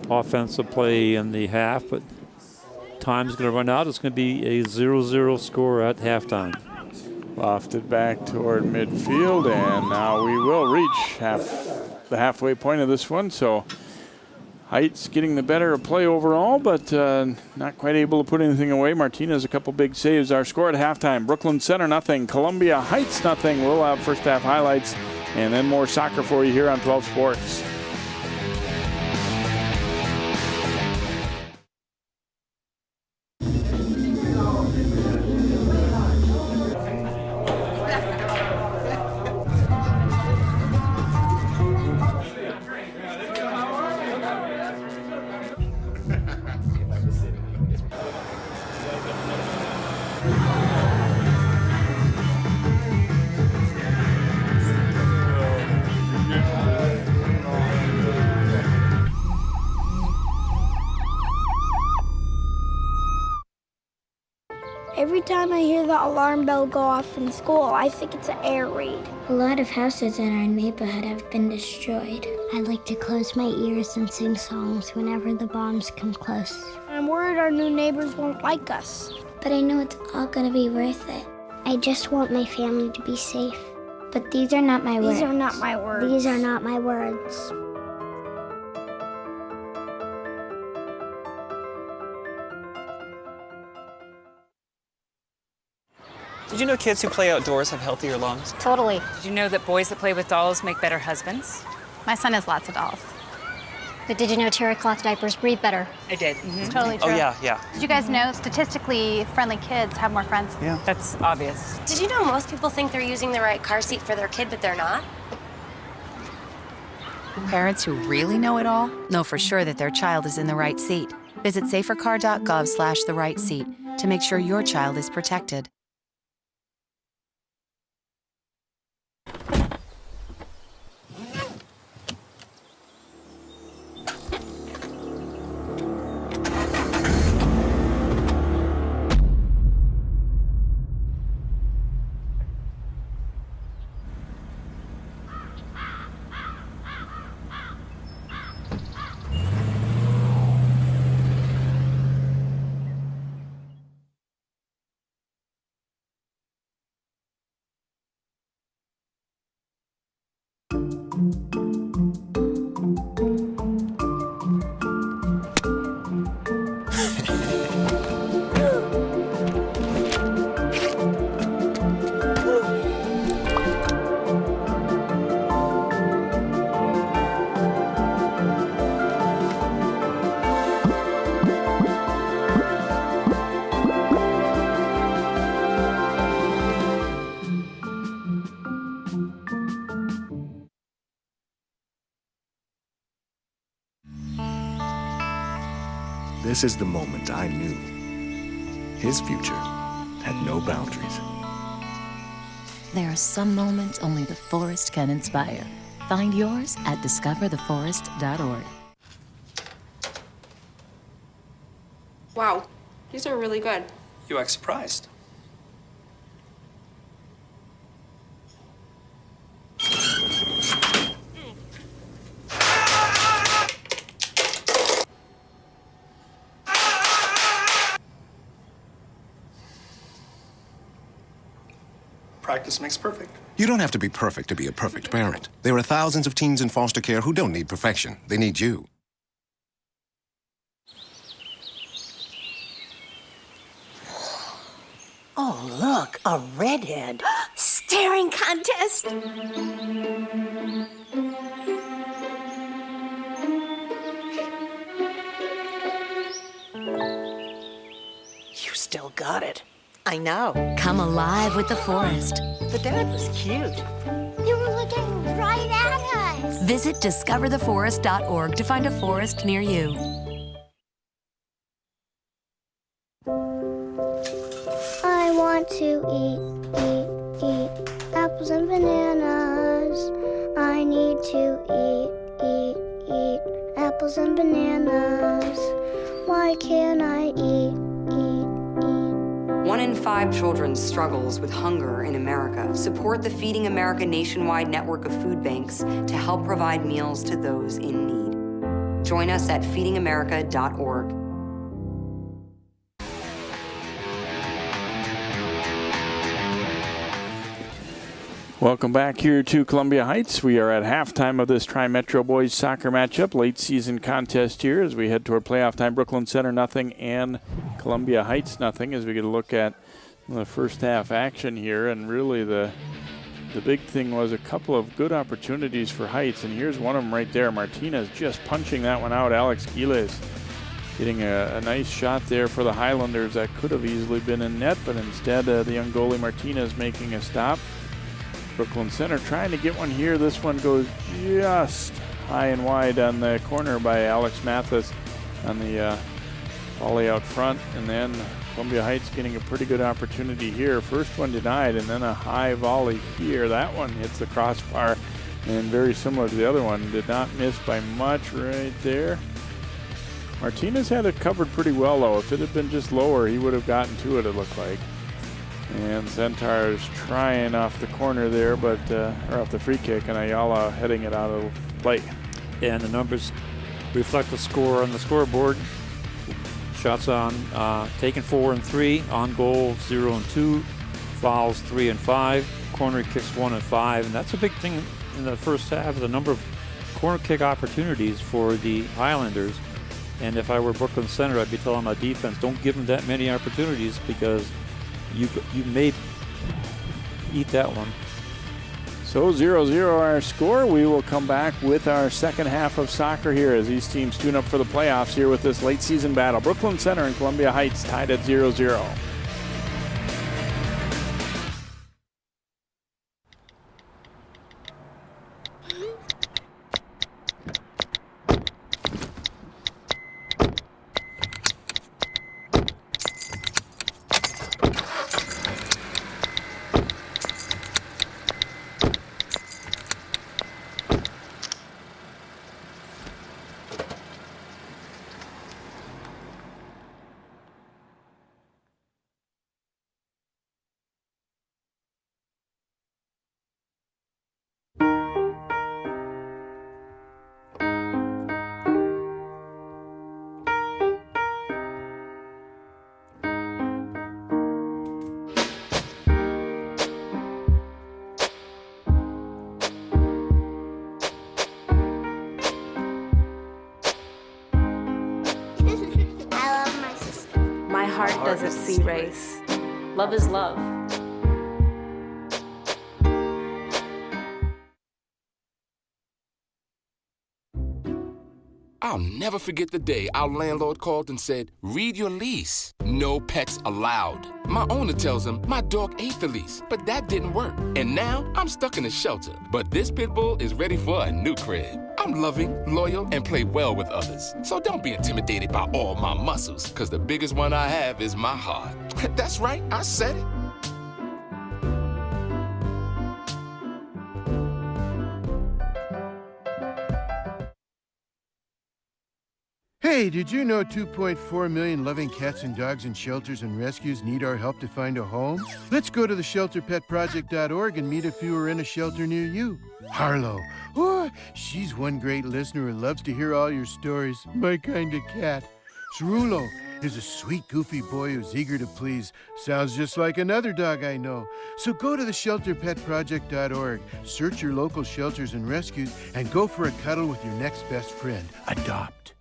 offensive play in the half, but time's going to run out. It's going to be a 0-0 score at halftime. Lofted back toward midfield, and now we will reach the halfway point of this one. So Heights getting the better of play overall, but not quite able to put anything away. Martinez a couple big saves. Our score at halftime: Brooklyn Center nothing, Columbia Heights nothing. We'll have first half highlights and then more soccer for you here on 12 Sports. Every time I hear the alarm bell go off in school, I think it's an air raid. A lot of houses in our neighborhood have been destroyed. I like to close my ears and sing songs whenever the bombs come close. I'm worried our new neighbors won't like us. But I know it's all gonna be worth it. I just want my family to be safe. But these are not my words. These are not my words. These are not my words. Did you know kids who play outdoors have healthier lungs? Totally. Did you know that boys that play with dolls make better husbands? My son has lots of dolls. But did you know terry cloth diapers breathe better? I did. It's totally true. Oh, yeah. Did you guys know statistically friendly kids have more friends? Yeah. That's obvious. Did you know most people think they're using the right car seat for their kid, but they're not? Parents who really know it all know for sure that their child is in the right seat. Visit safercar.gov/the-right-seat to make sure your child is protected. This is the moment I knew. His future had no boundaries. There are some moments only the forest can inspire. Find yours at discovertheforest.org. Wow, these are really good. You act surprised. Practice makes perfect. You don't have to be perfect to be a perfect parent. There are thousands of teens in foster care who don't need perfection. They need you. Oh, look, a redhead. Staring contest. You still got it. I know. Come alive with the forest. The dad was cute. They were looking right at us. Visit discovertheforest.org to find a forest near you. I want to eat apples and bananas. I need to eat apples and bananas. Why can't I eat? 1 in 5 children struggles with hunger in America. Support the Feeding America nationwide network of food banks to help provide meals to those in need. Join us at feedingamerica.org. Welcome back here to Columbia Heights. We are at halftime of this Tri-Metro boys soccer matchup, late season contest here as we head toward playoff time. Brooklyn Center nothing and Columbia Heights nothing as we get a look at the first half action here. And really the big thing was a couple of good opportunities for Heights, and here's one of them right there. Martinez just punching that one out. Alex Giles getting a nice shot there for the Highlanders that could have easily been in net, but instead the young goalie Martinez making a stop. Brooklyn Center trying to get one here. This one goes just high and wide on the corner by Alex Mathis on the volley out front. And then Columbia Heights getting a pretty good opportunity here. First one denied, and then a high volley here. That one hits the crossbar, and very similar to the other one. Did not miss by much right there. Martinez had it covered pretty well, though. If it had been just lower, he would have gotten to it, it looked like. And Centaurs trying off the corner there, but or off the free kick, and Ayala heading it out of play. And the numbers reflect the score on the scoreboard. Shots on taken 4 and 3, on goal 0 and 2, fouls 3 and 5, corner kicks 1 and 5, and that's a big thing in the first half. The number of corner kick opportunities for the Highlanders. And if I were Brooklyn Center, I'd be telling my defense, don't give them that many opportunities because you may eat that one. So 0-0 our score. We will come back with our second half of soccer here as these teams tune up for the playoffs here with this late season battle. Brooklyn Center and Columbia Heights tied at 0-0. Heart doesn't see race. Love is love. I'll never forget the day our landlord called and said, read your lease. No pets allowed. My owner tells him my dog ate the lease, but that didn't work. And now I'm stuck in a shelter. But this pit bull is ready for a new crib. I'm loving, loyal, and play well with others. So don't be intimidated by all my muscles, because the biggest one I have is my heart. That's right, I said it. Hey, did you know 2.4 million loving cats and dogs in shelters and rescues need our help to find a home? Let's go to the shelterpetproject.org and meet a few who are in a shelter near you. Harlow, oh, she's one great listener who loves to hear all your stories. My kind of cat. Cerulo is a sweet, goofy boy who's eager to please. Sounds just like another dog I know. So go to the shelterpetproject.org, search your local shelters and rescues, and go for a cuddle with your next best friend. Adopt.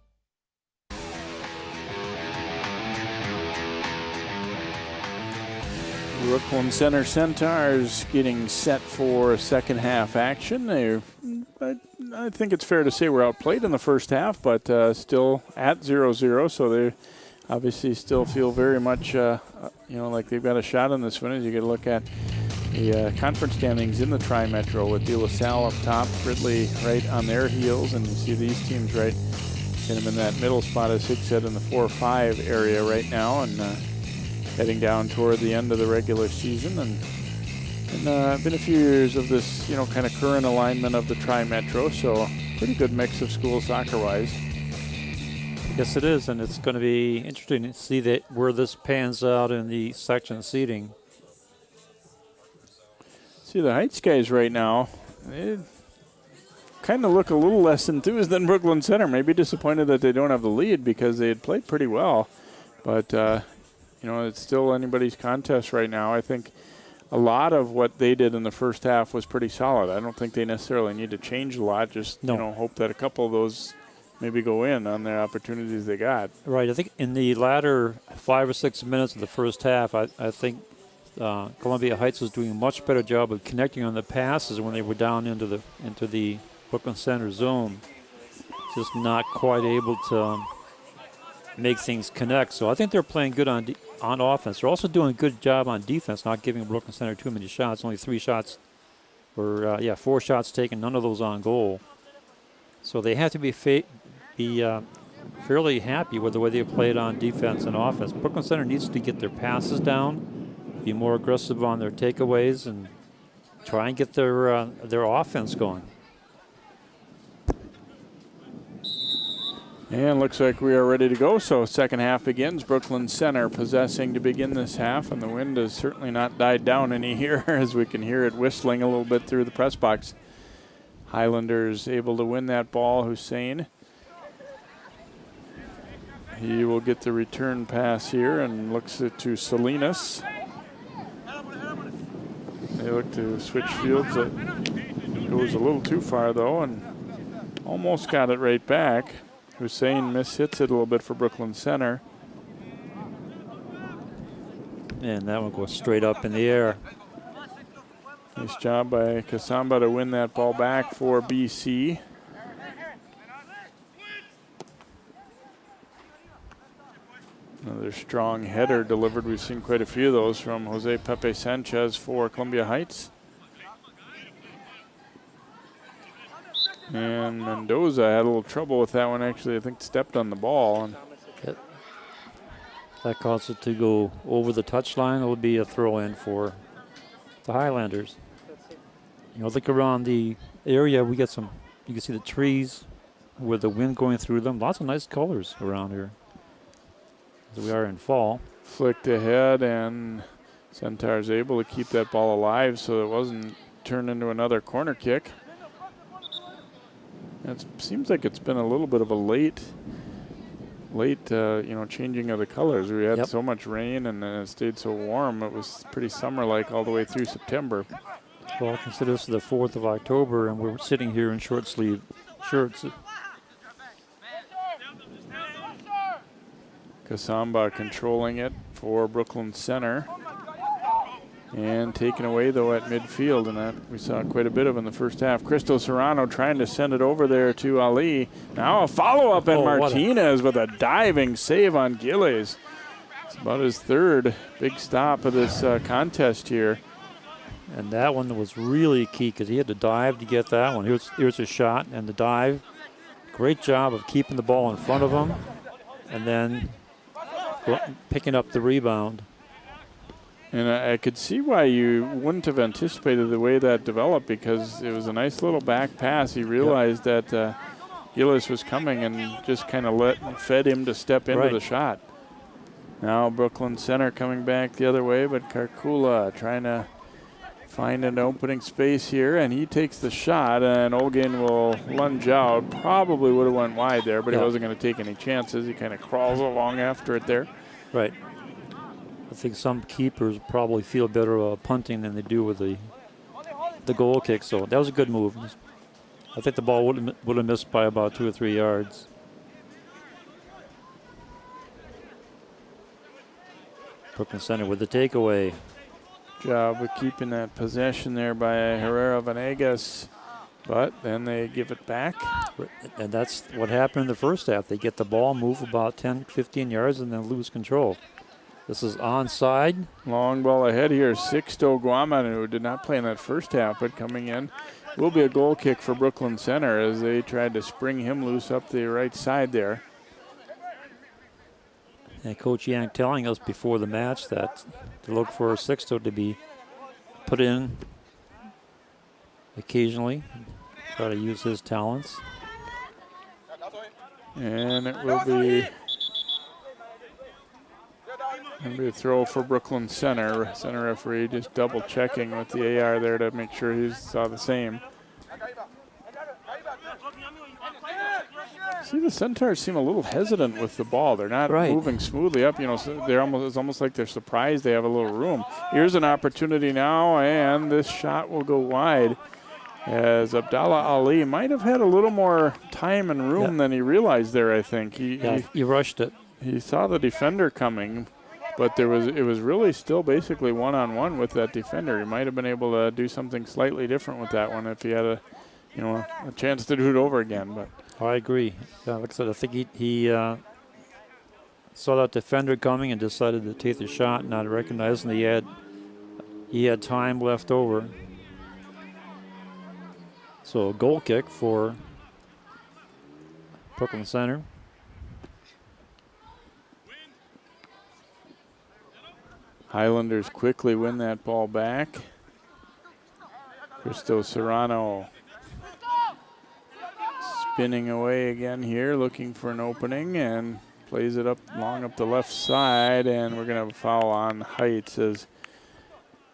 Brooklyn Center Centaurs getting set for second half action. I think it's fair to say we're outplayed in the first half, but still at 0-0, so they obviously still feel very much like they've got a shot on this one. As you get a look at the conference standings in the Tri-Metro with De La Salle up top, Ridley right on their heels, and you see these teams right kind of in that middle spot, as Sig said, in the 4-5 area right now, and heading down toward the end of the regular season. And been a few years of this, kind of current alignment of the Tri-Metro, so pretty good mix of schools soccer-wise. Yes, it is, and it's going to be interesting to see where this pans out in the section seating. See, the Heights guys right now, they kind of look a little less enthused than Brooklyn Center. Maybe disappointed that they don't have the lead because they had played pretty well, but it's still anybody's contest right now. I think a lot of what they did in the first half was pretty solid. I don't think they necessarily need to change a lot. Just hope that a couple of those maybe go in on their opportunities they got. Right. I think in the latter 5 or 6 minutes of the first half, I think Columbia Heights was doing a much better job of connecting on the passes when they were down into the Brooklyn Center zone. Just not quite able to make things connect. So I think they're playing good on offense. They're also doing a good job on defense, not giving Brooklyn Center too many shots. Only 3 shots, or 4 shots taken, none of those on goal. So they have to be fairly happy with the way they played on defense and offense. Brooklyn Center needs to get their passes down, be more aggressive on their takeaways, and try and get their offense going. And looks like we are ready to go. So second half begins. Brooklyn Center possessing to begin this half, and the wind has certainly not died down any here as we can hear it whistling a little bit through the press box. Highlanders able to win that ball. Hussein. He will get the return pass here and looks to Salinas. They look to switch fields. That goes a little too far though, and almost got it right back. Hussein mishits it a little bit for Brooklyn Center. And that one goes straight up in the air. Nice job by Kasamba to win that ball back for BC. Another strong header delivered. We've seen quite a few of those from Jose Pepe Sanchez for Columbia Heights. And Mendoza had a little trouble with that one, actually. I think stepped on the ball. And that caused it to go over the touchline. It will be a throw in for the Highlanders. You know, look around the area. We got some, you can see the trees with the wind going through them. Lots of nice colors around here. As we are in fall. Flicked ahead, and Centaur's able to keep that ball alive so it wasn't turned into another corner kick. It seems like it's been a little bit of a late, changing of the colors. We had so much rain and then it stayed so warm. It was pretty summer-like all the way through September. Well, consider this the 4th of October, and we're sitting here in short-sleeve shirts. Kasamba controlling it for Brooklyn Center. And taken away, though, at midfield, and that we saw quite a bit of in the first half. Cristo Serrano trying to send it over there to Ali. Now a follow-up, and Martinez with a diving save on Gilles. It's about his third big stop of this contest here. And that one was really key because he had to dive to get that one. Here's a shot and the dive. Great job of keeping the ball in front of him and then picking up the rebound. And I could see why you wouldn't have anticipated the way that developed, because it was a nice little back pass. He realized that Gilles was coming and just kind of fed him to step into the shot. Now Brooklyn Center coming back the other way, but Karkula trying to find an opening space here, and he takes the shot, and Olgin will lunge out. Probably would have went wide there, but he wasn't going to take any chances. He kind of crawls along after it there. Right. I think some keepers probably feel better about punting than they do with the goal kick. So that was a good move. I think the ball would have missed by about 2 or 3 yards. Brooklyn Center with the takeaway. Job of keeping that possession there by Herrera Venegas, but then they give it back. And that's what happened in the first half. They get the ball, move about 10, 15 yards, and then lose control. This is onside. Long ball ahead here. Sixto Guaman, who did not play in that first half, but coming in. Will be a goal kick for Brooklyn Center as they tried to spring him loose up the right side there. And Coach Yang telling us before the match that to look for Sixto to be put in occasionally, try to use his talents. And it will be a throw for Brooklyn Center. Center referee just double checking with the AR there to make sure he saw the same. See, the Centaurs seem a little hesitant with the ball. They're not moving smoothly up. You know, so it's almost like they're surprised they have a little room. Here's an opportunity now, and this shot will go wide as Abdallah Ali might have had a little more time and room than he realized there, I think. He rushed it. He saw the defender coming, but it was really still basically one-on-one with that defender. He might have been able to do something slightly different with that one if he had a chance to do it over again. But I agree. Like I said, I think he saw that defender coming and decided to take the shot, not recognizing he had time left over. So a goal kick for Brooklyn Center. Highlanders quickly win that ball back. Cristo Serrano spinning away again here, looking for an opening, and plays it up long up the left side, and we're going to have a foul on Heights as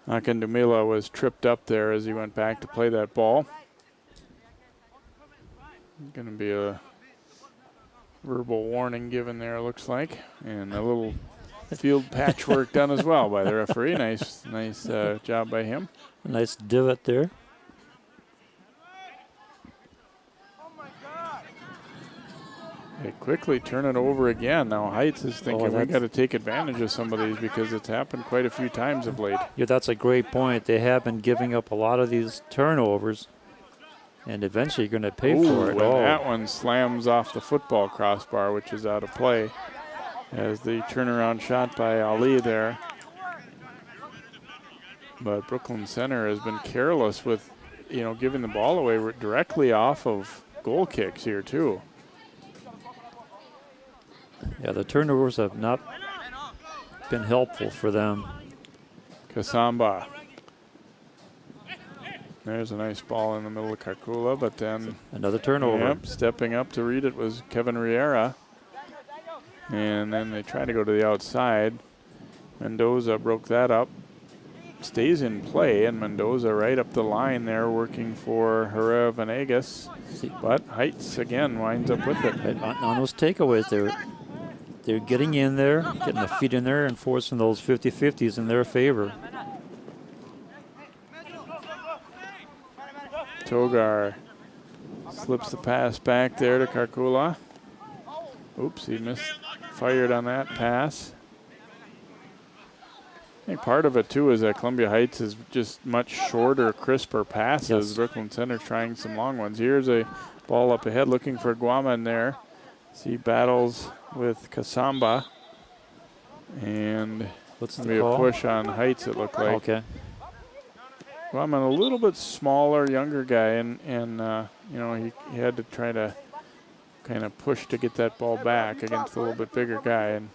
Akandumila was tripped up there as he went back to play that ball. Going to be a verbal warning given there, it looks like, and a little field patchwork done as well by the referee. Nice job by him. A nice divot there. They quickly turn it over again. Now Heights is thinking we got to take advantage of some of these because it's happened quite a few times of late. Yeah, that's a great point. They have been giving up a lot of these turnovers, and eventually you're going to pay for it. And that one slams off the football crossbar, which is out of play, as the turnaround shot by Ali there. But Brooklyn Center has been careless with, giving the ball away directly off of goal kicks here too. Yeah, the turnovers have not been helpful for them. Kasamba. There's a nice ball in the middle of Kakula, but then another turnover. Yep, stepping up to read it was Kevin Riera. And then they try to go to the outside. Mendoza broke that up. Stays in play, and Mendoza right up the line there working for Herrera Venegas. But Heights again winds up with it. On those takeaways, they're getting in there, getting the feet in there, and forcing those 50-50s in their favor. Togar slips the pass back there to Karkula. Oops, he misfired on that pass. I think part of it, too, is that Columbia Heights is just much shorter, crisper passes. Yes. Brooklyn Center trying some long ones. Here's a ball up ahead looking for Guaman there. See battles with Kasamba. And what's the be a push on Heights, it looked like. Okay. Guaman, a little bit smaller, younger guy, and he had to try to kind of push to get that ball back against a little bit bigger guy, and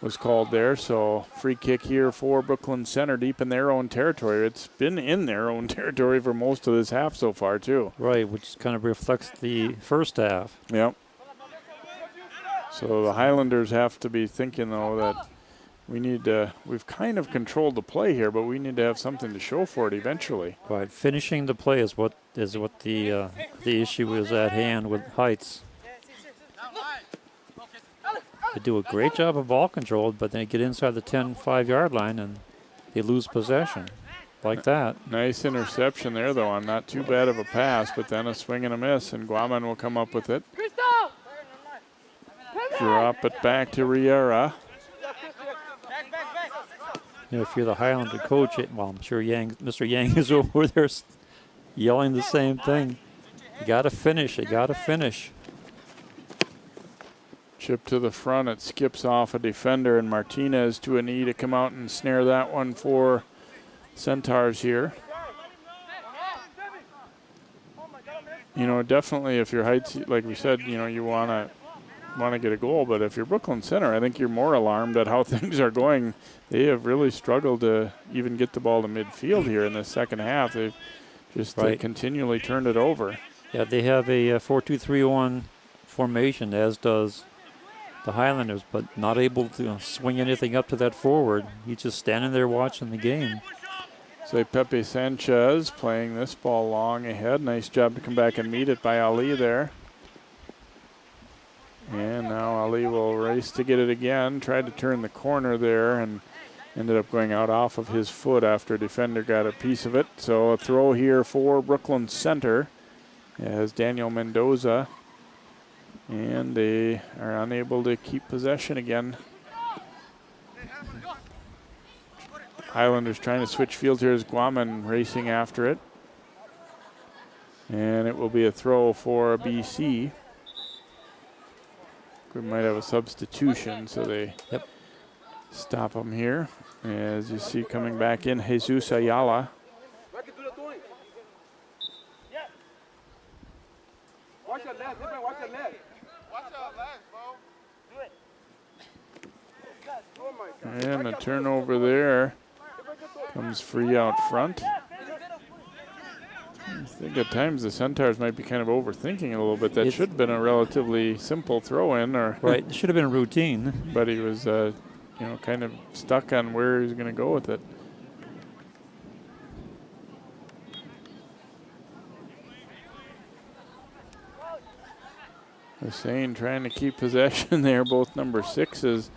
was called there. So free kick here for Brooklyn Center deep in their own territory. It's been in their own territory for most of this half so far too. Right, which kind of reflects the first half. Yep. So the Highlanders have to be thinking though that we've kind of controlled the play here, but we need to have something to show for it eventually. Right, finishing the play is what the issue is at hand with Heights. They do a great job of ball control, but they get inside the 10-5-yard line and they lose possession like that. Nice interception there, though, on not too bad of a pass, but then a swing and a miss, and Guaman will come up with it. Drop it back to Riera. If you're the Highlander coach, well, I'm sure Mr. Yang is over there yelling the same thing. You got to finish. You got to finish. Chip to the front, it skips off a defender, and Martinez to a knee to come out and snare that one for Centaurs here. Definitely if you're Heights, like we said, you want to get a goal, but if you're Brooklyn Center, I think you're more alarmed at how things are going. They have really struggled to even get the ball to midfield here in the second half. They've just continually turned it over. Yeah, they have a 4-2-3-1 formation, as does the Highlanders, but not able to swing anything up to that forward. He's just standing there watching the game. So Pepe Sanchez playing this ball long ahead. Nice job to come back and meet it by Ali there. And now Ali will race to get it again. Tried to turn the corner there and ended up going out off of his foot after a defender got a piece of it. So a throw here for Brooklyn Center as Daniel Mendoza. And they are unable to keep possession again. Highlanders trying to switch fields here as Guaman racing after it. And it will be a throw for BC. We might have a substitution, so they stop him here. As you see coming back in, Jesus Ayala. And a turnover there. Comes free out front. I think at times the Centaurs might be kind of overthinking it a little bit. That should have been a relatively simple throw-in, or right. It should have been a routine. But he was, kind of stuck on where he was going to go with it. Hussein trying to keep possession there. Both number 6s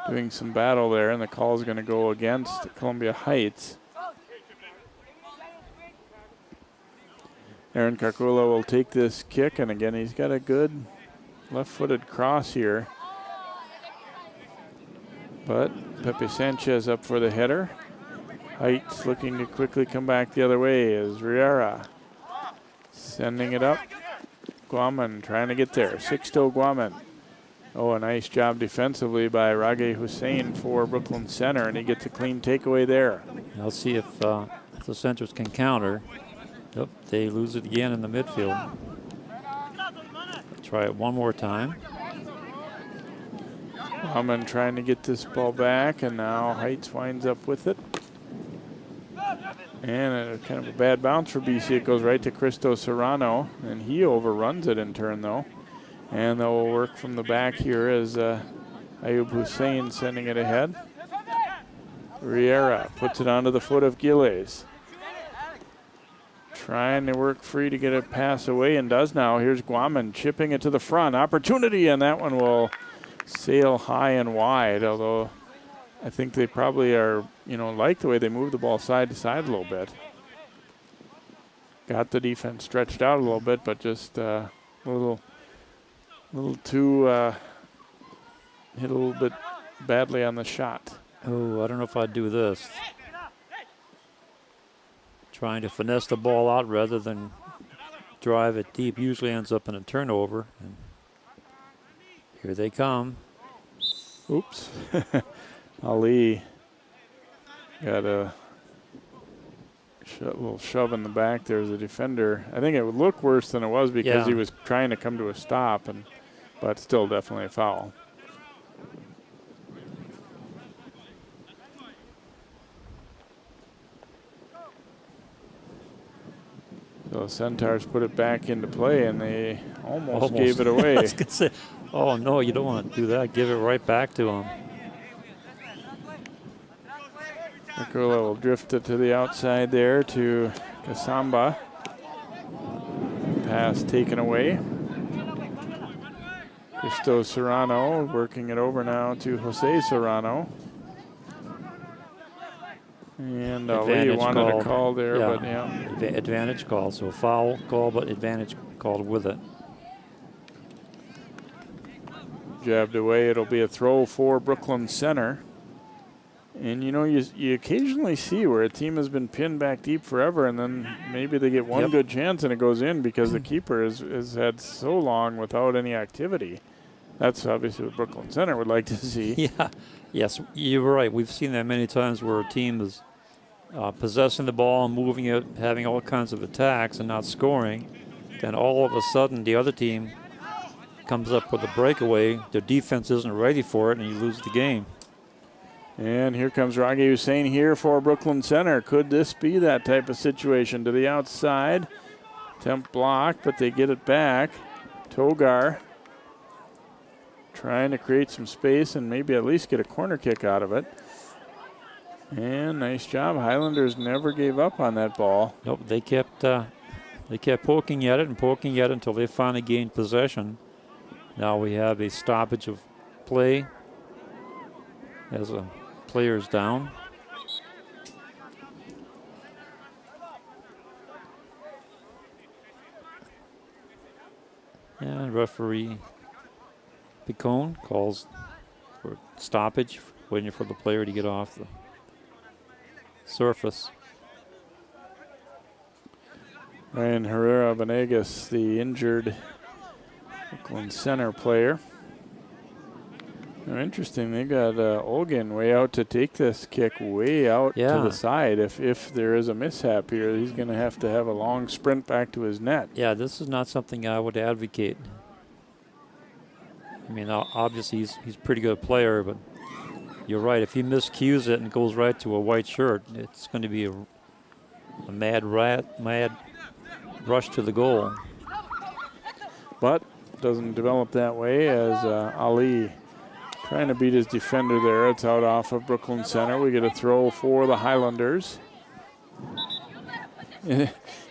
doing some battle there, and the call is going to go against Columbia Heights. Aaron Kakula will take this kick, and again, he's got a good left-footed cross here. But Pepe Sanchez up for the header. Heights looking to quickly come back the other way as Riera sending it up. Guaman trying to get there. Sixto Guaman. Oh, a nice job defensively by Rage Hussein for Brooklyn Center, and he gets a clean takeaway there. I'll see if the Centers can counter. Yep, they lose it again in the midfield. Try it one more time. Guaman trying to get this ball back, and now Heights winds up with it. And kind of a bad bounce for BC. It goes right to Cristo Serrano, and he overruns it in turn, though. And they'll work from the back here as Ayub Hussein sending it ahead. Riera puts it onto the foot of Gilles. Trying to work free to get a pass away, and does now. Here's Guaman chipping it to the front. Opportunity, and that one will sail high and wide, although I think they probably are, like the way they move the ball side to side a little bit. Got the defense stretched out a little bit, but just a little too hit a little bit badly on the shot. Oh, I don't know if I'd do this. Trying to finesse the ball out rather than drive it deep usually ends up in a turnover. And here they come. Oops. Ali got a little shove in the back. There's a defender. I think it would look worse than it was because he was trying to come to a stop, but still definitely a foul. So Centaurs put it back into play, and they almost gave it away. I was gonna say, oh no, you don't want to do that. Give it right back to them. Nicola will drift it to the outside there to Kasamba. Pass taken away. Cristo Serrano working it over now to Jose Serrano. And Ali wanted a call there, but advantage call, so foul call, but advantage called with it. Jabbed away, it'll be a throw for Brooklyn Center. And you occasionally see where a team has been pinned back deep forever, and then maybe they get one good chance and it goes in because the keeper has had so long without any activity. That's obviously what Brooklyn Center would like to see. Yeah, yes, you're right. We've seen that many times where a team is possessing the ball and moving it, having all kinds of attacks and not scoring. Then all of a sudden the other team comes up with a breakaway. Their defense isn't ready for it, and you lose the game. And here comes Rage Hussein here for Brooklyn Center. Could this be that type of situation? To the outside. Attempt block, but they get it back. Togar trying to create some space and maybe at least get a corner kick out of it. And nice job. Highlanders never gave up on that ball. Nope, they kept poking at it until they finally gained possession. Now we have a stoppage of play as a player's down. And referee Picone calls for stoppage, waiting for the player to get off the surface. Ryan Herrera Venegas, the injured Brooklyn Center player. Now, interesting, they got Olgin way out to take this kick way out to the side. If there is a mishap here, he's going to have a long sprint back to his net. Yeah, this is not something I would advocate. I mean, obviously he's a pretty good player, but you're right. If he miscues it and goes right to a white shirt, it's going to be a mad rush to the goal. But doesn't develop that way as Ali trying to beat his defender there. It's out off of Brooklyn Center. We get a throw for the Highlanders.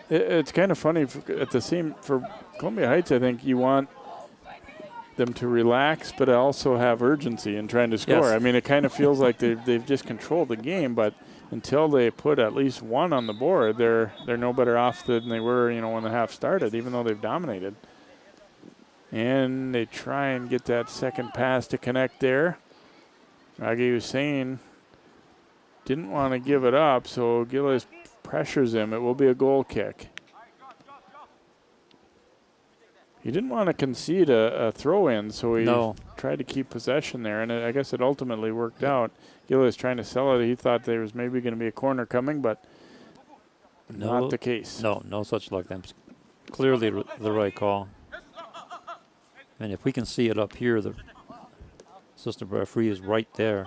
It's kind of funny for Columbia Heights. I think you want them to relax, but also have urgency in trying to score. Yes. I mean, it kind of feels like they've just controlled the game, but until they put at least one on the board, they're no better off than they were, when the half started, even though they've dominated. And they try and get that second pass to connect there. Raghi Hussein didn't want to give it up, so Gillis pressures him. It will be a goal kick. He didn't want to concede a throw-in, so he tried to keep possession there, and I guess it ultimately worked out. Gillis trying to sell it. He thought there was maybe going to be a corner coming, but not the case. No such luck. That's clearly the right call. And if we can see it up here, the assistant referee is right there.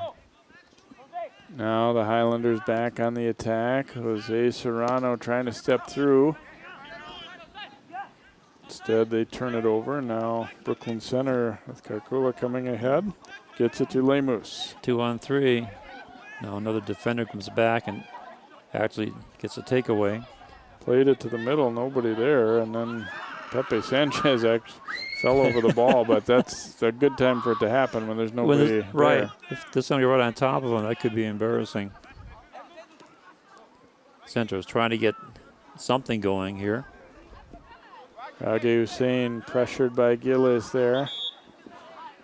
Now the Highlanders back on the attack. Jose Serrano trying to step through. Instead, they turn it over. Now Brooklyn Center with Karkula coming ahead. Gets it to Lemus. 2-on-3. Now another defender comes back and actually gets a takeaway. Played it to the middle, nobody there, and then Pepe Sanchez actually fell over the ball, but that's a good time for it to happen when there's nobody there. Right. If there's somebody right on top of him, that could be embarrassing. Centro's trying to get something going here. Raghi Hussein pressured by Gillis there.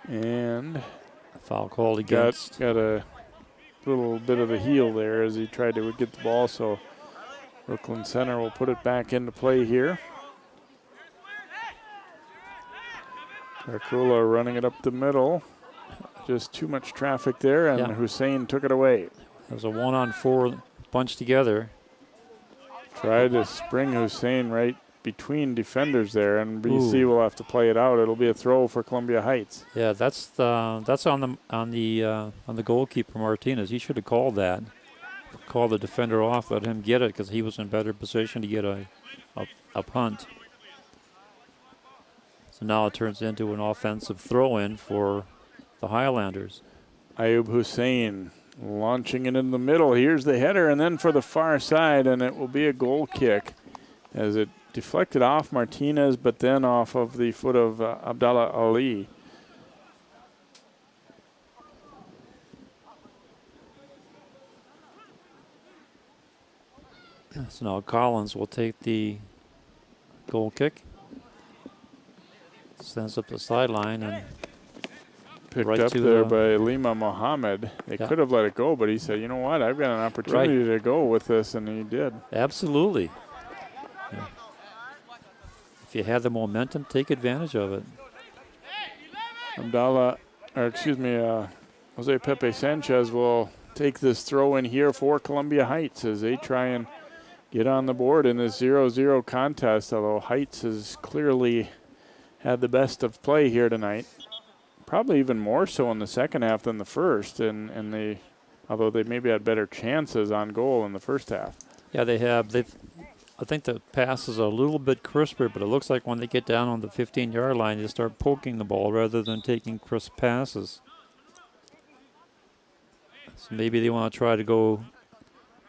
And a foul called against. Got a little bit of a heel there as he tried to get the ball, so Brooklyn Center will put it back into play here. Karkula running it up the middle. Just too much traffic there, and Hussein took it away. It was a 1-on-4 bunched together. Tried to spring Hussein right between defenders there, and BC will have to play it out. It'll be a throw for Columbia Heights. Yeah, that's on the goalkeeper Martinez. He should have called that. Called the defender off, let him get it because he was in better position to get a punt. So now it turns into an offensive throw-in for the Highlanders. Ayub Hussein launching it in the middle. Here's the header, and then for the far side, and it will be a goal kick as it deflected off Martinez, but then off of the foot of Abdallah Ali. So now Collins will take the goal kick. Sends up the sideline and picked right up to there by Lima Mohammed. They could have let it go, but he said, you know what, I've got an opportunity to go with this, and he did. Absolutely. Yeah. If you have the momentum, take advantage of it. Jose Pepe Sanchez will take this throw in here for Columbia Heights as they try and get on the board in this 0-0 contest, although Heights has clearly had the best of play here tonight. Probably even more so in the second half than the first, and although they maybe had better chances on goal in the first half. Yeah, they have. I think the passes are a little bit crisper, but it looks like when they get down on the 15-yard line, they start poking the ball rather than taking crisp passes. So maybe they want to try to go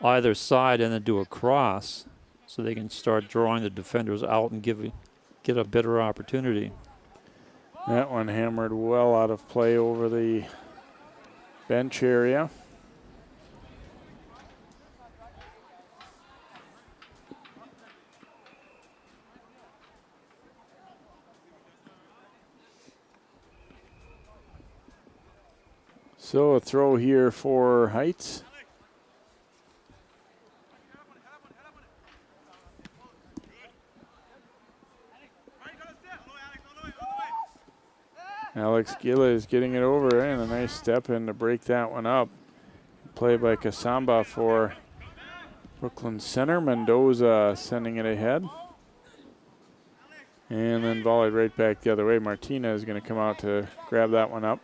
either side and then do a cross so they can start drawing the defenders out and get a better opportunity. That one hammered well out of play over the bench area. So a throw here for Heights. Alex Gila is getting it over, and a nice step in to break that one up. Play by Kasamba for Brooklyn Center. Mendoza sending it ahead. And then volleyed right back the other way. Martinez is going to come out to grab that one up.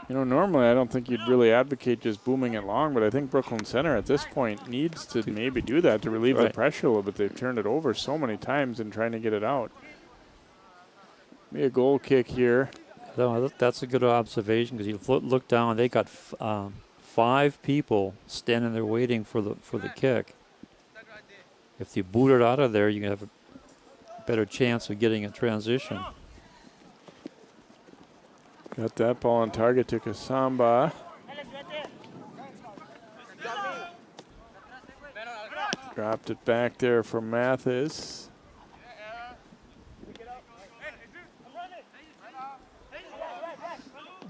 You know, normally I don't think you'd really advocate just booming it long, but I think Brooklyn Center at this point needs to maybe do that to relieve the pressure a little bit. They've turned it over so many times in trying to get it out. Be a goal kick here. No, that's a good observation because you look down, they got 5 people standing there waiting for the kick. If you boot it out of there, you can have a better chance of getting a transition. Got that ball on target to Kasamba. Dropped it back there for Mathis.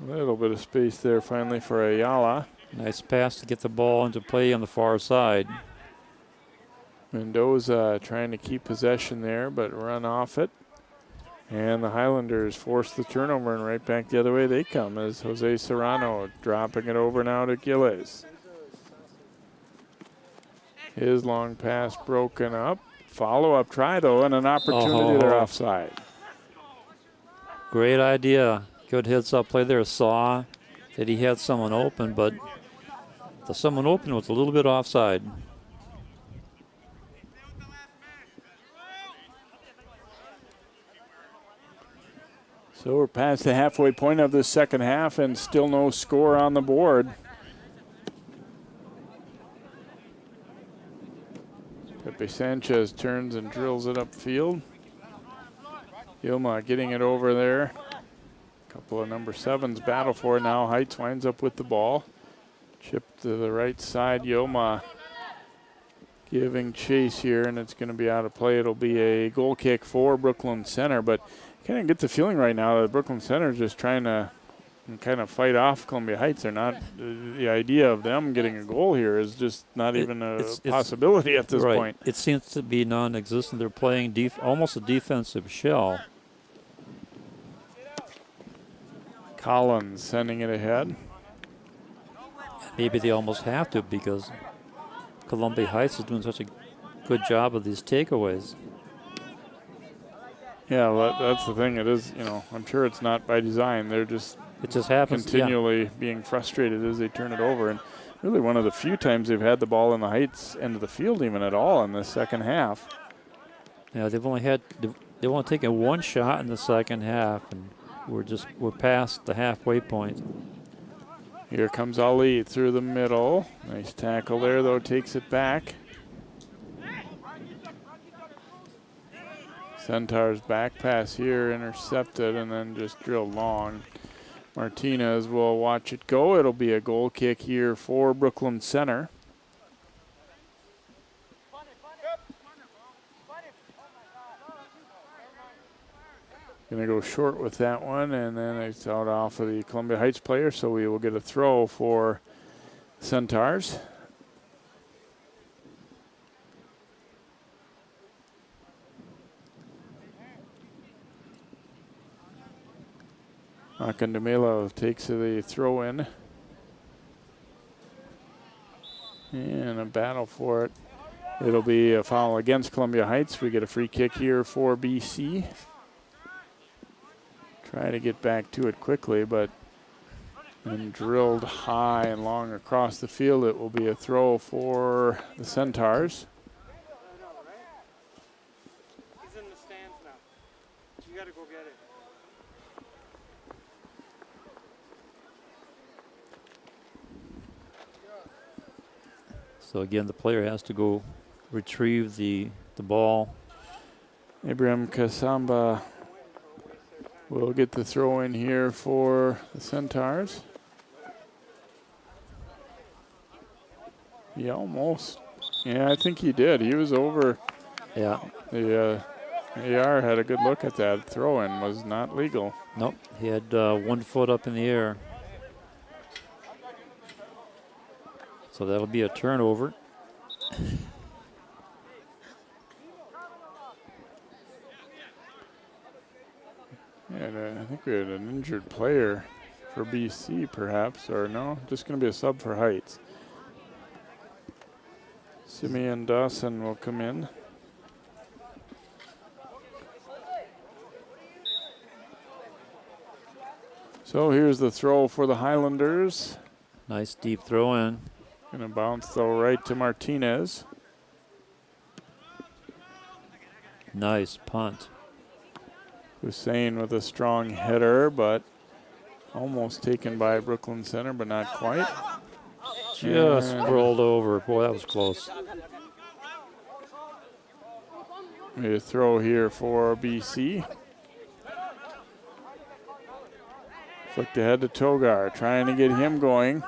A little bit of space there finally for Ayala. Nice pass to get the ball into play on the far side. Mendoza trying to keep possession there, but run off it. And the Highlanders force the turnover, and right back the other way they come as Jose Serrano dropping it over now to Gilles. His long pass broken up. Follow-up try, though, and an opportunity there offside. Great idea. Good heads-up play there. Saw that he had someone open, but the someone open was a little bit offside. So we're past the halfway point of the second half and still no score on the board. Pepe Sanchez turns and drills it upfield. Yilma getting it over there. A couple of number 7s battle for it now. Heights winds up with the ball. Chip to the right side. Yilma giving chase here, and it's going to be out of play. It'll be a goal kick for Brooklyn Center, but kind of get the feeling right now that Brooklyn Center is just trying to kind of fight off Columbia Heights. They're not, the idea of them getting a goal here is just not even a possibility at this point. It seems to be non-existent. They're playing almost a defensive shell. Collins sending it ahead. Maybe they almost have to because Columbia Heights is doing such a good job of these takeaways. Yeah, well, that's the thing. It is, you know, I'm sure it's not by design. They're just it just happens continually being frustrated as they turn it over. And really one of the few times they've had the ball in the Heights end of the field even at all in the second half. Yeah, they've only taken one shot in the second half, and we're past the halfway point. Here comes Ali through the middle. Nice tackle there, though, takes it back. Centaur's back pass here, intercepted, and then just drilled long. Martinez will watch it go. It'll be a goal kick here for Brooklyn Center. Going to go short with that one, and then it's out off of the Columbia Heights player, so we will get a throw for Centaurs. Akandamelo takes the throw in. And a battle for it. It'll be a foul against Columbia Heights. We get a free kick here for BC. Try to get back to it quickly, but then drilled high and long across the field. It will be a throw for the Centaurs. He's in the stands now. You gotta go get it. So again, the player has to go retrieve the ball. Abraham Kasamba will get the throw in here for the Centaurs. He almost, I think he did. He was over. Yeah. The AR had a good look at that. Throw in was not legal. Nope, he had 1 foot up in the air. So that'll be a turnover. And I think we had an injured player for BC, perhaps, or no, just going to be a sub for Heights. Simeon Dawson will come in. So here's the throw for the Highlanders. Nice deep throw in. Gonna bounce though right to Martinez. Nice punt. Hussein with a strong header, but almost taken by Brooklyn Center, but not quite. Just rolled over. Boy, that was close. A throw here for BC. Flicked ahead to Togar, trying to get him going.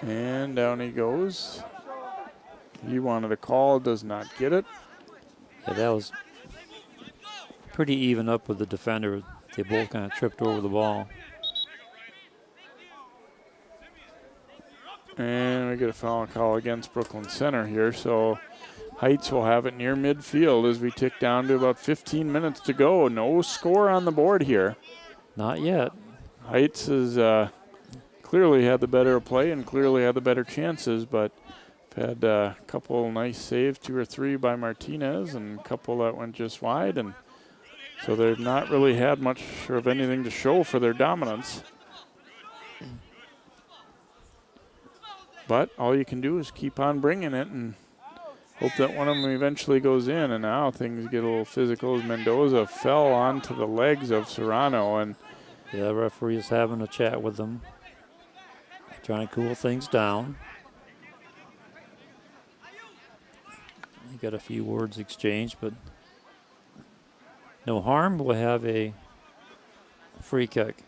And down he goes. He wanted a call, does not get it. Yeah, that was pretty even up with the defender. They both kind of tripped over the ball. And we get a foul call against Brooklyn Center here, so Heights will have it near midfield as we tick down to about 15 minutes to go. No score on the board here. Not yet. Heights has clearly had the better play and clearly had the better chances, but had a couple nice saves, 2 or 3 by Martinez, and a couple that went just wide, and so they've not really had much of anything to show for their dominance. But all you can do is keep on bringing it and hope that one of them eventually goes in. And now things get a little physical as Mendoza fell onto the legs of Serrano. And yeah, the referee is having a chat with them, trying to cool things down. They got a few words exchanged, but no harm. We'll have a free kick.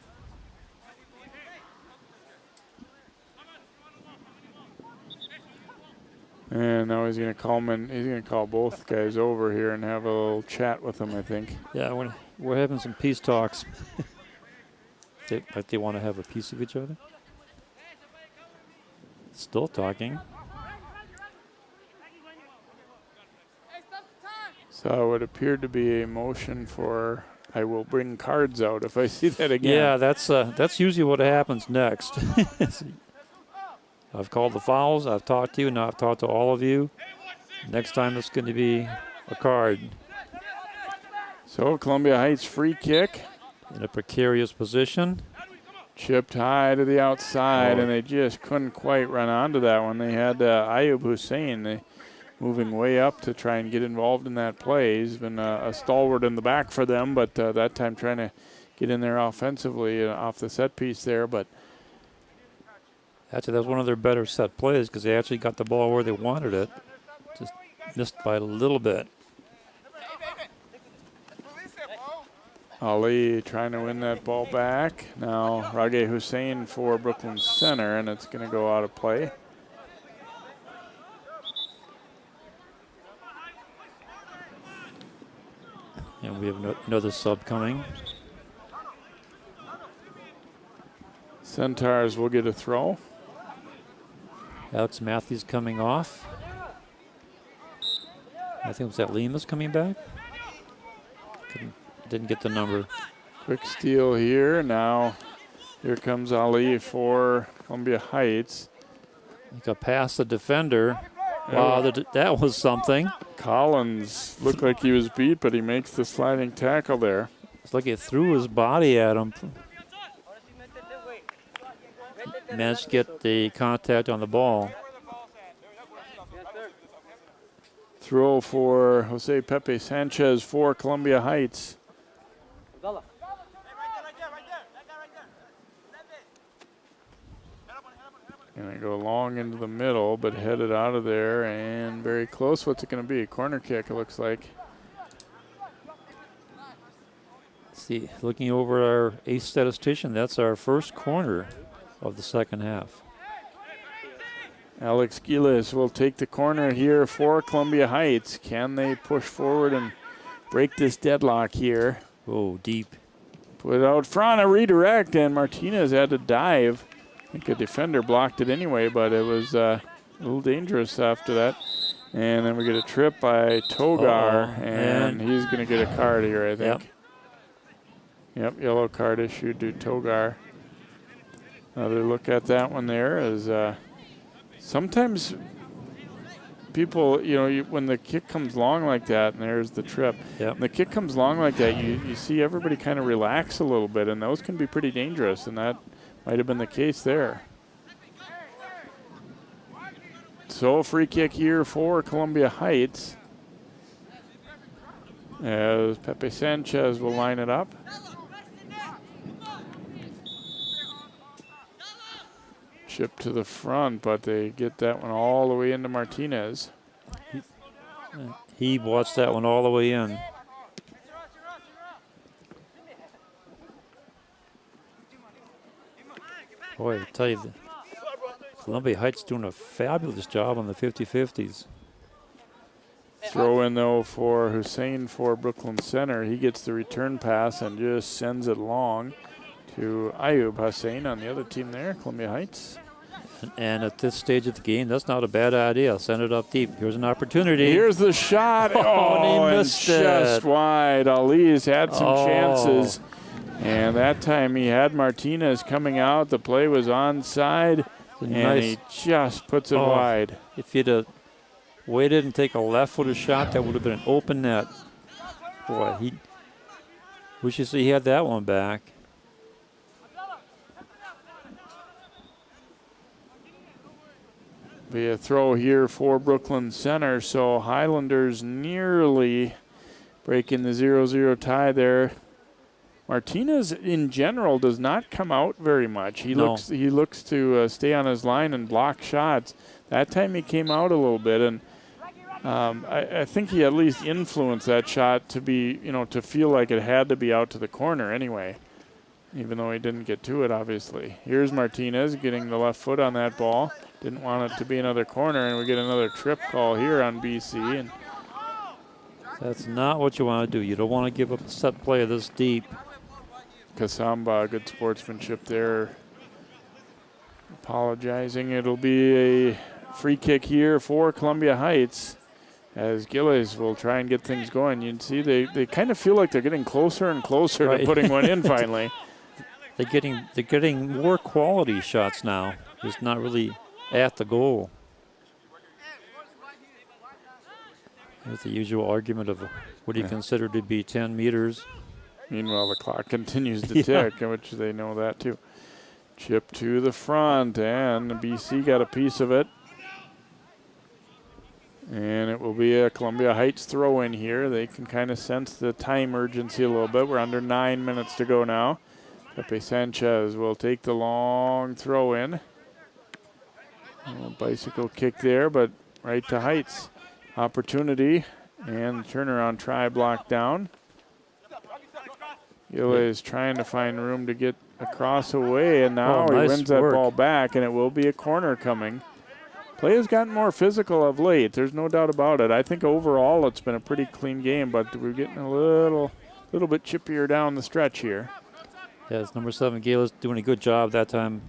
And now he's going to call him in. He's going to call both guys over here and have a little chat with them, I think. Yeah, we're having some peace talks. Like they want to have a piece of each other. Still talking. So it appeared to be a motion for I will bring cards out if I see that again. Yeah, that's usually what happens next. I've called the fouls. I've talked to you. Now I've talked to all of you. Next time it's going to be a card. So Columbia Heights free kick. In a precarious position. Chipped high to the outside, and they just couldn't quite run onto that one. They had Ayub Hussein moving way up to try and get involved in that play. He's been a stalwart in the back for them, but that time trying to get in there offensively off the set piece there. But actually, that was one of their better set plays because they actually got the ball where they wanted it. Just missed by a little bit. Ali trying to win that ball back. Now Rage Hussein for Brooklyn Center, and it's going to go out of play. And we have another sub coming. Centaurs will get a throw. Alex Matthews coming off. I think it was that Lima's coming back. Didn't get the number. Quick steal here. Now here comes Ali for Columbia Heights. He got past the defender. Wow, that was something. Collins looked like he was beat, but he makes the sliding tackle there. It's like he threw his body at him. Managed to get the contact on the ball. Throw for Jose Pepe Sanchez for Columbia Heights. Going to go long into the middle, but headed out of there and very close. What's it going to be? Corner kick, it looks like. See, looking over our ace statistician, that's our first corner of the second half. Alex Giles will take the corner here for Columbia Heights. Can they push forward and break this deadlock here? Oh, deep. Put it out front, a redirect, and Martinez had to dive. I think a defender blocked it anyway, but it was a little dangerous after that. And then we get a trip by Togar, and he's going to get a card here, I think. Yep, yellow card issued to Togar. Another look at that one there is sometimes people, when the kick comes long like that, and there's the trip, when the kick comes long like that, you see everybody kind of relax a little bit, and those can be pretty dangerous, and that might have been the case there. So a free kick here for Columbia Heights, as Pepe Sanchez will line it up. Chip to the front, but they get that one all the way into Martinez. He watched that one all the way in. Boy, I tell you, Columbia Heights doing a fabulous job on the 50-50s. Throw in, though, for Hussein for Brooklyn Center. He gets the return pass and just sends it long to Ayub Hussein on the other team there, Columbia Heights. And at this stage of the game, that's not a bad idea. Send it up deep. Here's an opportunity. Here's the shot. And he missed it. Just wide. Ali's had some chances. And that time he had Martinez coming out. The play was onside. And he just puts it wide. If he'd have waited and take a left-footed shot, that would have been an open net. Boy, we should see he had that one back. Be a throw here for Brooklyn Center. So Highlanders nearly breaking the 0-0 tie there. Martinez, in general, does not come out very much. He looks to stay on his line and block shots. That time he came out a little bit, and I think he at least influenced that shot to be, to feel like it had to be out to the corner anyway, even though he didn't get to it, obviously. Here's Martinez getting the left foot on that ball. Didn't want it to be another corner, and we get another trip call here on BC. And that's not what you want to do. You don't want to give up a set play this deep. Kasamba, good sportsmanship there. Apologizing. It'll be a free kick here for Columbia Heights, as Gillies will try and get things going. You can see they kind of feel like they're getting closer and closer to putting one in finally. They're getting more quality shots now. It's not really at the goal. There's the usual argument of what do you consider to be 10 meters. Meanwhile, the clock continues to tick, which they know that too. Chip to the front, and BC got a piece of it. And it will be a Columbia Heights throw in here. They can kind of sense the time urgency a little bit. We're under 9 minutes to go now. Pepe Sanchez will take the long throw in. A little bicycle kick there, but right to Heights. Opportunity, and turnaround try blocked down. Gila is trying to find room to get across away, and now he wins that ball back, and it will be a corner coming. Play has gotten more physical of late. There's no doubt about it. I think overall it's been a pretty clean game, but we're getting a little bit chippier down the stretch here. Yeah, it's number 7. Gila's doing a good job that time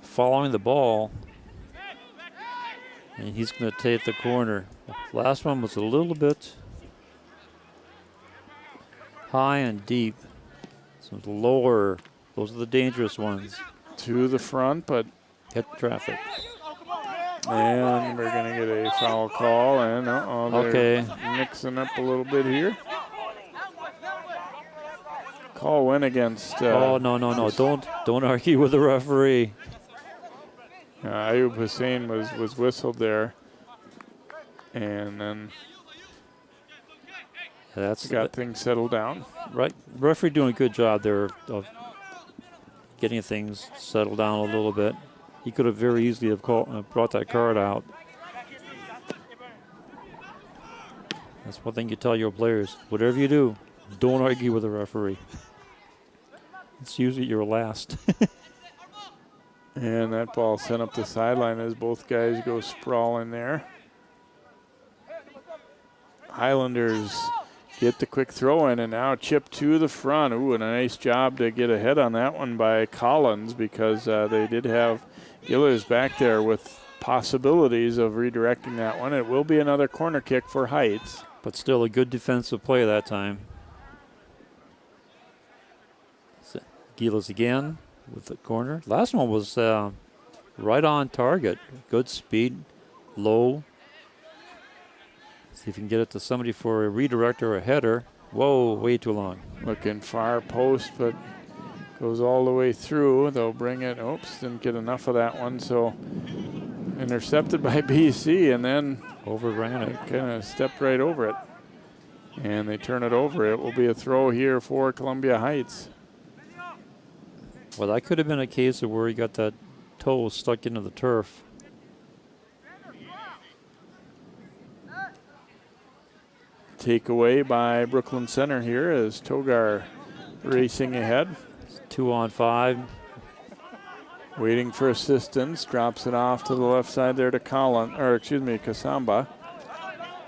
following the ball. And he's going to take the corner. The last one was a little bit high and deep. Some lower. Those are the dangerous ones. To the front, but hit traffic. And we're going to get a foul call. And they're mixing up a little bit here. Call went against. No. Don't argue with the referee. Ayub Hussein was whistled there, and then that's got things settled down. Right, referee doing a good job there of getting things settled down a little bit. He could have very easily have brought that card out. That's one thing you tell your players: whatever you do, don't argue with the referee. It's usually your last. And that ball sent up the sideline as both guys go sprawling there. Highlanders get the quick throw in, and now chip to the front. Ooh, and a nice job to get ahead on that one by Collins, because they did have Gillers back there with possibilities of redirecting that one. It will be another corner kick for Heights. But still a good defensive play that time. Gilas again with the corner. Last one was right on target. Good speed, low, See if you can get it to somebody for a redirect or a header. Whoa, way too long. Looking far post, but goes all the way through. They'll bring it. Oops, didn't get enough of that one. So intercepted by BC, and then overran it. Kind of stepped right over it. And they turn it over. It will be a throw here for Columbia Heights. Well, that could have been a case of where he got that toe stuck into the turf. Takeaway by Brooklyn Center here as Togar racing ahead. It's 2-on-5. Waiting for assistance. Drops it off to the left side there to Kasamba.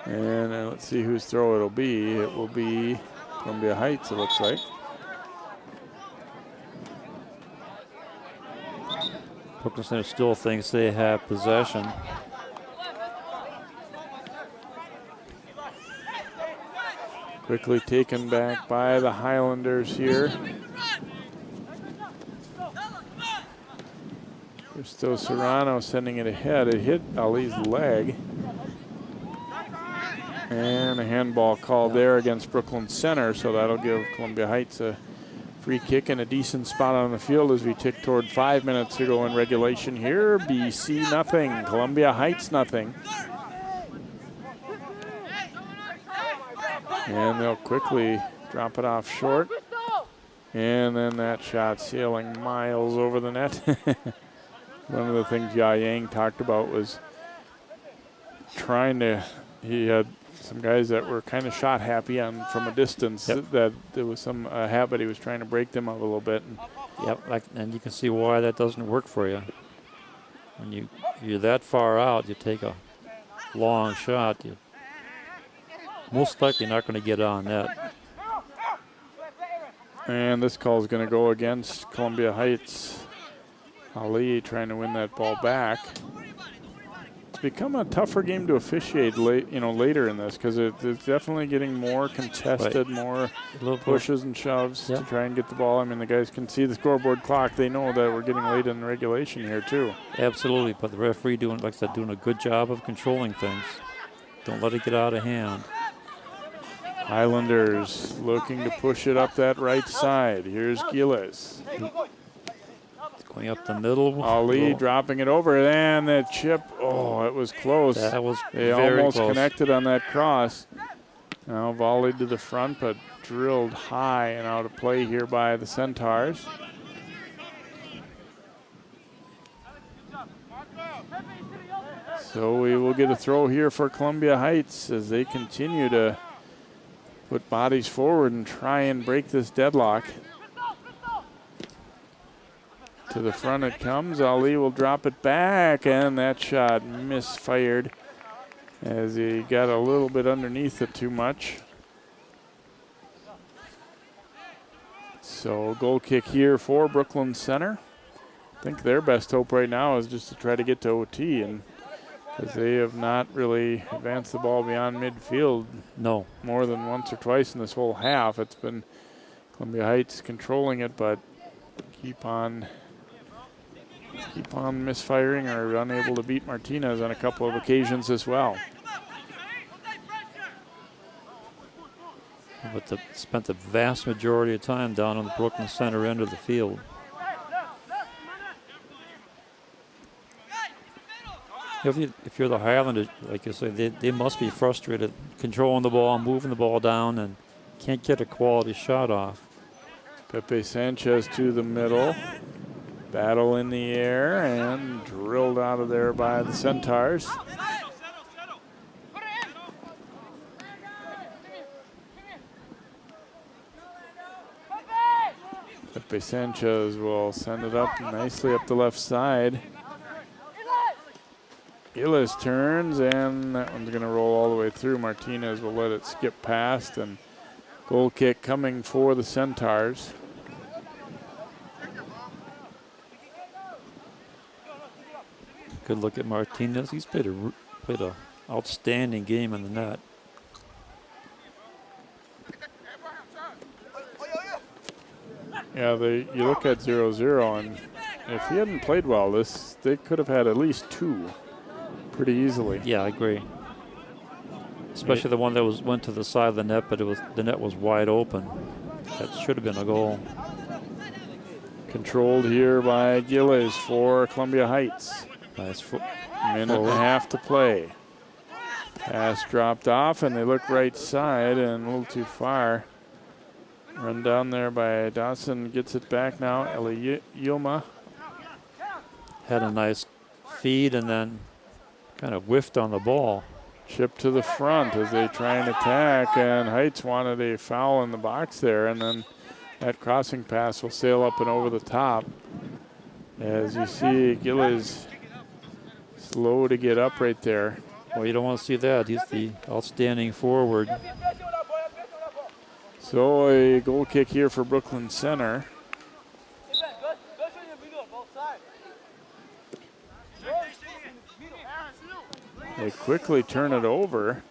And let's see whose throw it'll be. It will be Columbia Heights, it looks like. Brooklyn Center still thinks they have possession. Quickly taken back by the Highlanders here. Cristo Serrano sending it ahead. It hit Ali's leg. And a handball called there against Brooklyn Center, so that'll give Columbia Heights a free kick and a decent spot on the field as we tick toward 5 minutes to go in regulation here. BC nothing, Columbia Heights nothing. And they'll quickly drop it off short. And then that shot sailing miles over the net. One of the things Ya Yang talked about was he had some guys that were kind of shot happy from a distance. Yep. That there was some habit he was trying to break them up a little bit. And you can see why that doesn't work for you. When you're that far out, you take a long shot, you most likely not going to get on net. And this call is going to go against Columbia Heights. Ali trying to win that ball back. It's become a tougher game to officiate later in this because it's definitely getting more contested, more pushes and shoves to try and get the ball. I mean, the guys can see the scoreboard clock. They know that we're getting late in the regulation here too. Absolutely, but the referee doing a good job of controlling things. Don't let it get out of hand. Highlanders looking to push it up that right side. Here's Gilles. Going up the middle. Ali dropping it over, and that chip, it was close. They almost connected on that cross. Now volleyed to the front, but drilled high and out of play here by the Centaurs. So we will get a throw here for Columbia Heights as they continue to put bodies forward and try and break this deadlock. To the front it comes. Ali will drop it back, and that shot misfired as he got a little bit underneath it too much. So goal kick here for Brooklyn Center. I think their best hope right now is just to try to get to OT, and because they have not really advanced the ball beyond midfield. No. More than once or twice in this whole half. It's been Columbia Heights controlling it, but keep on misfiring or unable to beat Martinez on a couple of occasions as well. But spent the vast majority of time down on the Brooklyn Center end of the field. If you're the Highlanders, like you say, they must be frustrated controlling the ball, moving the ball down, and can't get a quality shot off. Pepe Sanchez to the middle. Battle in the air and drilled out of there by the Centaurs. Pepe Sanchez will send it up nicely up the left side. Gilles turns, and that one's going to roll all the way through. Martinez will let it skip past, and goal kick coming for the Centaurs. Good look at Martinez. He's played a outstanding game in the net. Yeah, you look at 0-0, and if he hadn't played well, they could have had at least two pretty easily. Yeah, I agree. especially the one that went to the side of the net, but the net was wide open. That should have been a goal. Controlled here by Gillies for Columbia Heights. Nice Minute and a half to play. Pass dropped off, and they look right side and a little too far. Run down there by Dawson, gets it back now. Yilma had a nice feed and then kind of whiffed on the ball. Chip to the front as they try and attack, and Heights wanted a foul in the box there, and then that crossing pass will sail up and over the top. As you see, Gillies slow to get up right there. Well, you don't want to see that. He's the outstanding forward. So a goal kick here for Brooklyn Center. They quickly turn it over.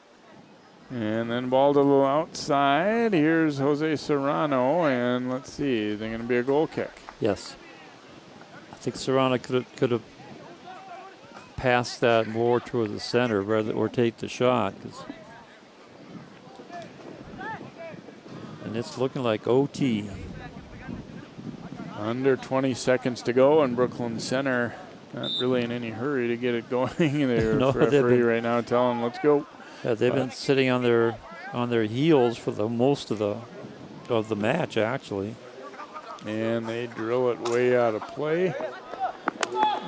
And then ball to the little outside. Here's Jose Serrano, and let's see, is it going to be a goal kick? Yes. I think Serrano could have passed that more toward the center rather or take the shot. And it's looking like OT. Under 20 seconds to go, and Brooklyn Center not really in any hurry to get it going. They're No, referee right now telling them, let's go. Yeah, they've been sitting on their heels for the most of the match, actually. And they drill it way out of play.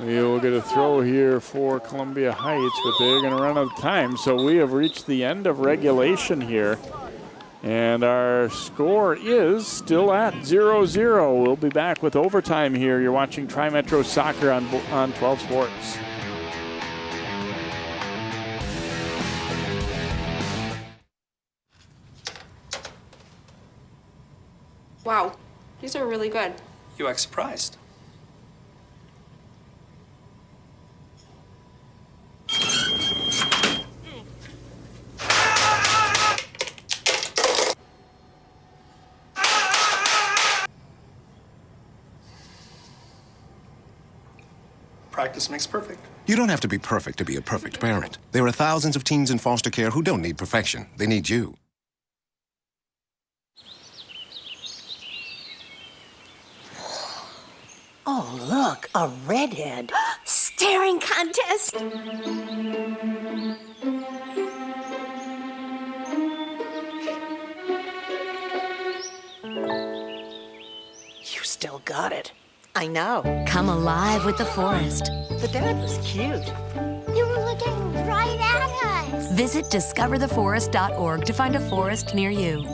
We will get a throw here for Columbia Heights, but they're going to run out of time. So we have reached the end of regulation here. And our score is still at 0-0. We'll be back with overtime here. You're watching Tri-Metro Soccer on 12 Sports. Wow, these are really good. You act surprised. Practice makes perfect. You don't have to be perfect to be a perfect parent. There are thousands of teens in foster care who don't need perfection. They need you. Oh, look, a redhead. Staring contest. You still got it. I know. Come alive with the forest. The dad was cute. You were looking right at us. Visit discovertheforest.org to find a forest near you.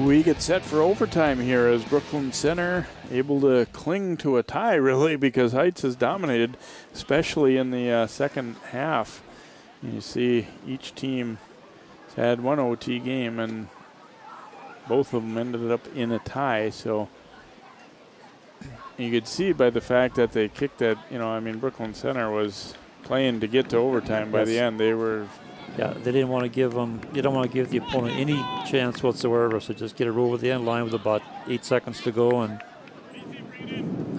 We get set for overtime here as Brooklyn Center able to cling to a tie, really, because Heights has dominated, especially in the second half. You see each team has had one OT game, and both of them ended up in a tie. So you could see by the fact that they kicked that, Brooklyn Center was playing to get to overtime. By the end, they were... Yeah, they didn't want to give them. You don't want to give the opponent any chance whatsoever. So just get it over the end line with about 8 seconds to go, and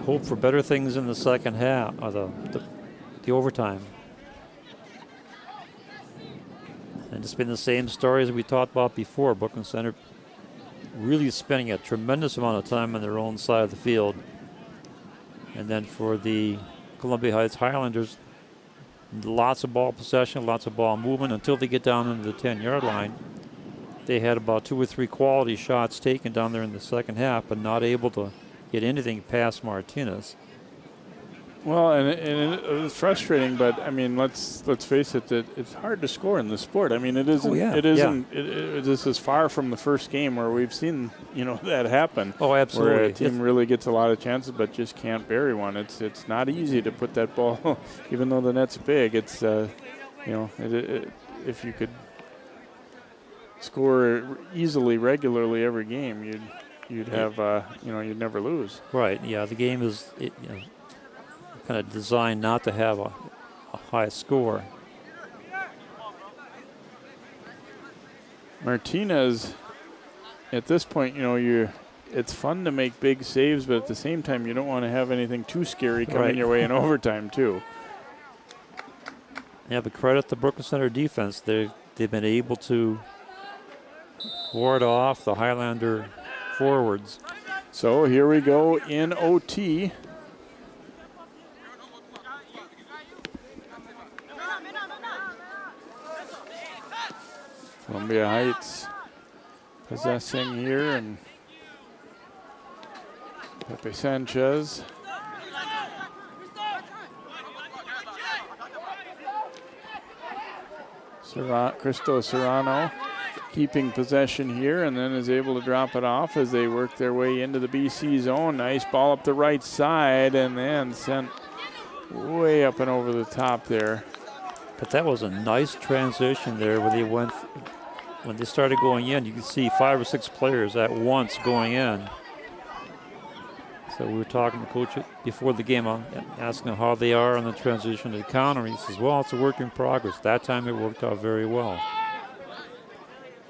hope for better things in the second half, or the overtime. And it's been the same story as we talked about before. Brooklyn Center really spending a tremendous amount of time on their own side of the field, and then for the Columbia Heights Highlanders, lots of ball possession, lots of ball movement until they get down into the 10-yard line. They had about 2 or 3 quality shots taken down there in the second half, but not able to get anything past Martinez. Well, and it was frustrating, but let's face it, that it's hard to score in this sport. It isn't. Oh, yeah. It isn't. This is far from the first game where we've seen that happen. Oh, absolutely. Where a team really gets a lot of chances, but just can't bury one. It's not easy to put that ball, even though the net's big. It's if you could score easily, regularly every game, you'd have you'd never lose. Right. Yeah. The game is kind of designed not to have a high score. Martinez, at this point, it's fun to make big saves, but at the same time, you don't want to have anything too scary coming your way in overtime, too. Yeah, but credit the Brooklyn Center defense. They've been able to ward off the Highlander forwards. So here we go in OT. Columbia Heights possessing here, and Pepe Sanchez. Cristo Serrano keeping possession here, and then is able to drop it off as they work their way into the BC zone. Nice ball up the right side, and then sent way up and over the top there. But that was a nice transition there where they went, when they started going in, you could see 5 or 6 players at once going in. So we were talking to Coach before the game, asking him how they are on the transition to the counter. He says, well, it's a work in progress. That time it worked out very well.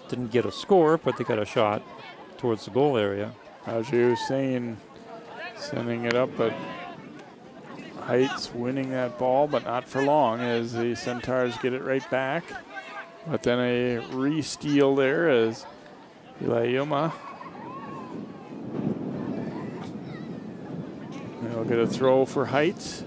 Didn't get a score, but they got a shot towards the goal area. Haji Hussein sending it up, but Heights winning that ball, but not for long as the Centaurs get it right back. But then a re-steal there as Ilayuma. They'll get a throw for Heights.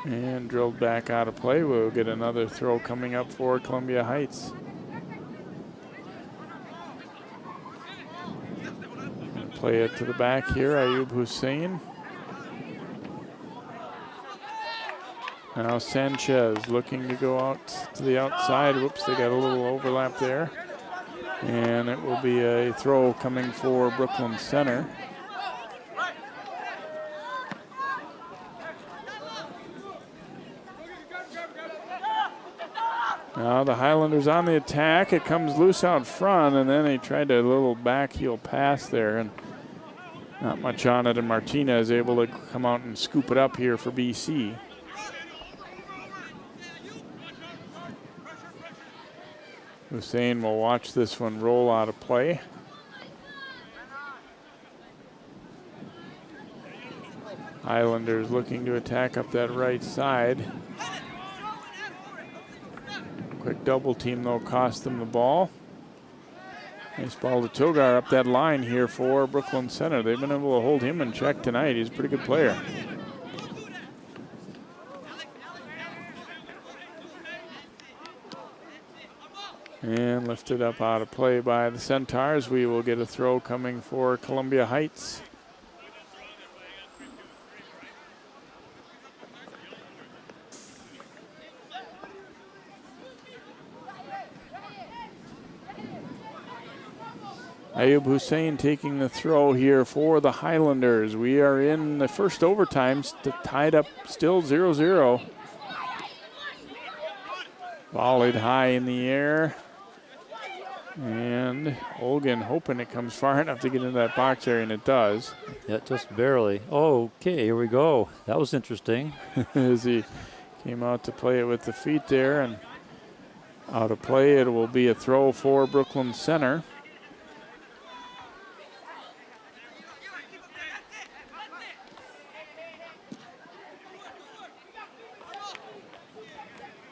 And drilled back out of play. We'll get another throw coming up for Columbia Heights. Play it to the back here, Ayub Hussein. Now Sanchez looking to go out to the outside. Whoops, they got a little overlap there. And it will be a throw coming for Brooklyn Center. Now the Highlanders on the attack. It comes loose out front, and then they tried a little back heel pass there, and not much on it, and Martinez able to come out and scoop it up here for BC. Hussein will watch this one roll out of play. Highlanders looking to attack up that right side. Quick double team, though, cost them the ball. Nice ball to Togar up that line here for Brooklyn Center. They've been able to hold him in check tonight. He's a pretty good player. And lifted up out of play by the Centaurs. We will get a throw coming for Columbia Heights. Ayub Hussein taking the throw here for the Highlanders. We are in the first overtime, tied up still 0-0. Volleyed high in the air. And Olgan hoping it comes far enough to get into that box area, and it does. Yeah, just barely. Okay, here we go. That was interesting. As he came out to play it with the feet there, and out of play, it will be a throw for Brooklyn Center.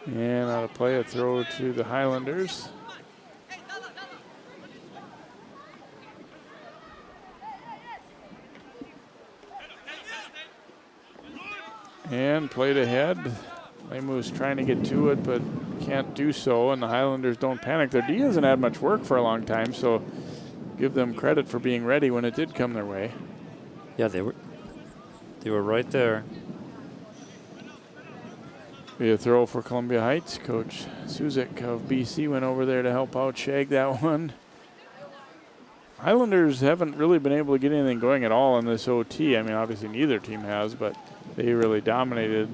And out of play, a throw to the Highlanders. And played ahead. Lemu's trying to get to it, but can't do so, and the Highlanders don't panic. Their D hasn't had much work for a long time, so give them credit for being ready when it did come their way. Yeah, they were right there. Be a throw for Columbia Heights. Coach Suzik of BC went over there to help out shag that one. Highlanders haven't really been able to get anything going at all in this OT. I mean, obviously neither team has, but they really dominated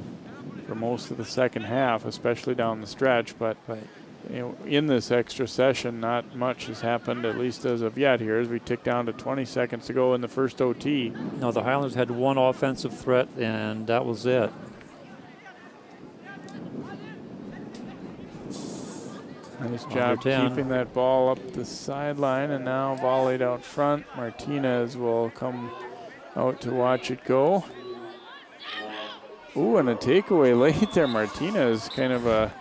for most of the second half, especially down the stretch. But you know, in this extra session, not much has happened, at least as of yet here, as we tick down to 20 seconds to go in the first OT. No, the Highlanders had one offensive threat, and that was it. Nice job keeping that ball up the sideline, and now volleyed out front. Martinez will come out to watch it go. Ooh, and a takeaway late there. Martinez, kind of a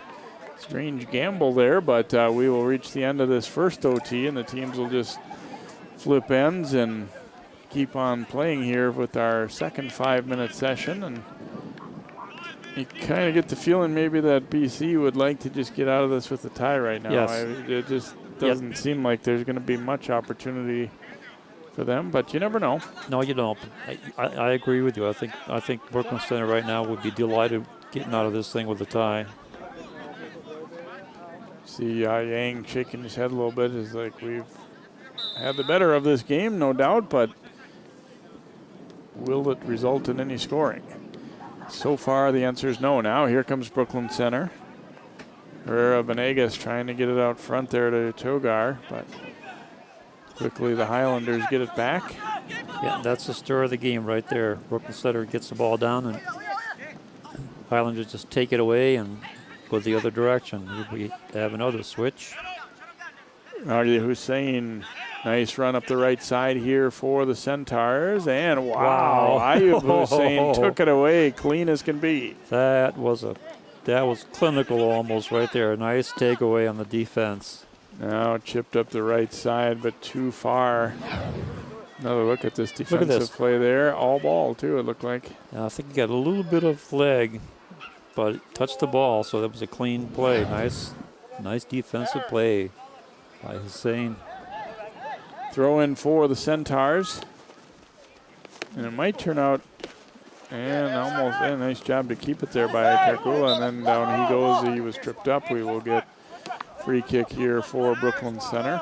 strange gamble there, but we will reach the end of this first OT, and the teams will just flip ends and keep on playing here with our second 5-minute session. And you kind of get the feeling maybe that BC would like to just get out of this with a tie right now. Yes. It just doesn't seem like there's going to be much opportunity for them, but you never know. No, you don't. I agree with you. I think Brooklyn Center right now would be delighted getting out of this thing with a tie. See Yang shaking his head a little bit. Is like, we've had the better of this game, no doubt, but will it result in any scoring? So far, the answer is no. Now, here comes Brooklyn Center. Herrera Venegas trying to get it out front there to Togar, but quickly the Highlanders get it back. Yeah, that's the stir of the game right there. Brooklyn Center gets the ball down, and Highlanders just take it away and go the other direction. We have another switch. Ali Hussein, nice run up the right side here for the Centaurs, and wow. Ayub Hussein took it away, clean as can be. That was clinical almost right there. A nice takeaway on the defense. Now chipped up the right side, but too far. Another look at this defensive play there. All ball, too, it looked like. I think he got a little bit of leg, but it touched the ball, so that was a clean play. Nice defensive play by Hussein. Throw in for the Centaurs. And it might turn out, and almost a nice job to keep it there by Kakula, and then down he goes. He was tripped up. We will get free kick here for Brooklyn Center.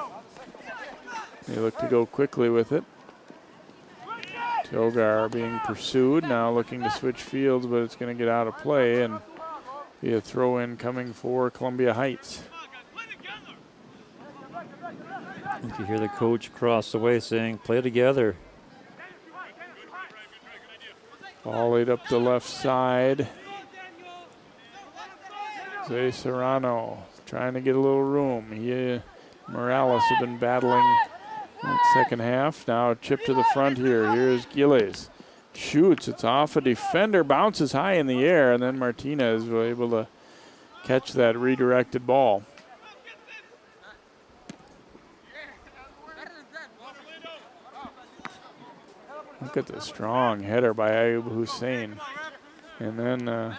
They look to go quickly with it. Togar being pursued, now looking to switch fields, but it's going to get out of play and be a throw-in coming for Columbia Heights. I think you hear the coach across the way saying, play together. Ball laid up the left side. Zay Serrano trying to get a little room. Morales have been battling that second half. Now chip to the front here. Here's Gilles. Shoots. It's off a defender. Bounces high in the air. And then Martinez was able to catch that redirected ball. Look at the strong header by Ayub Hussein. And then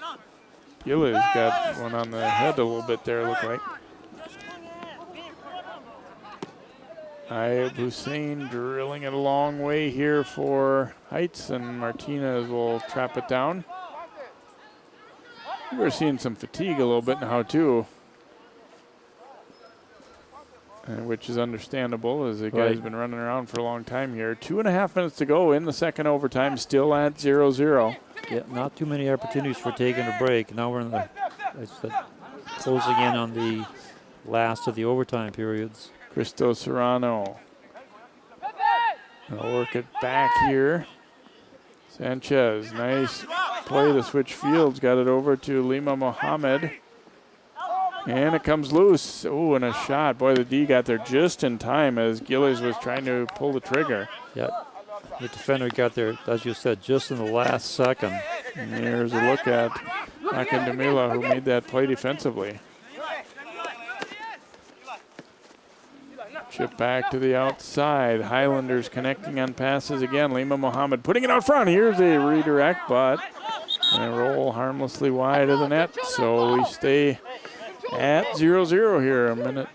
Gilles got one on the head a little bit there, it looked like. Ayub Hussein drilling it a long way here for Heights, and Martinez will trap it down. We're seeing some fatigue a little bit now, too, which is understandable as the guy's been running around for a long time here. 2.5 minutes to go in the second overtime, still at 0-0. Yeah, not too many opportunities for taking a break. Now we're in the closing in on the last of the overtime periods. Cristo Serrano. They'll work it back here. Sanchez, nice play to switch fields. Got it over to Lima Mohammed. And it comes loose. Oh, and a shot. Boy, the D got there just in time as Gilles was trying to pull the trigger. Yeah, the defender got there, as you said, just in the last second. And there's a look at Akin Demila, who made that play defensively. Chip back to the outside. Highlanders connecting on passes again. Lima Mohammed putting it out front. Here's a redirect, but a roll harmlessly wide of the net. So we stay at 0-0 here.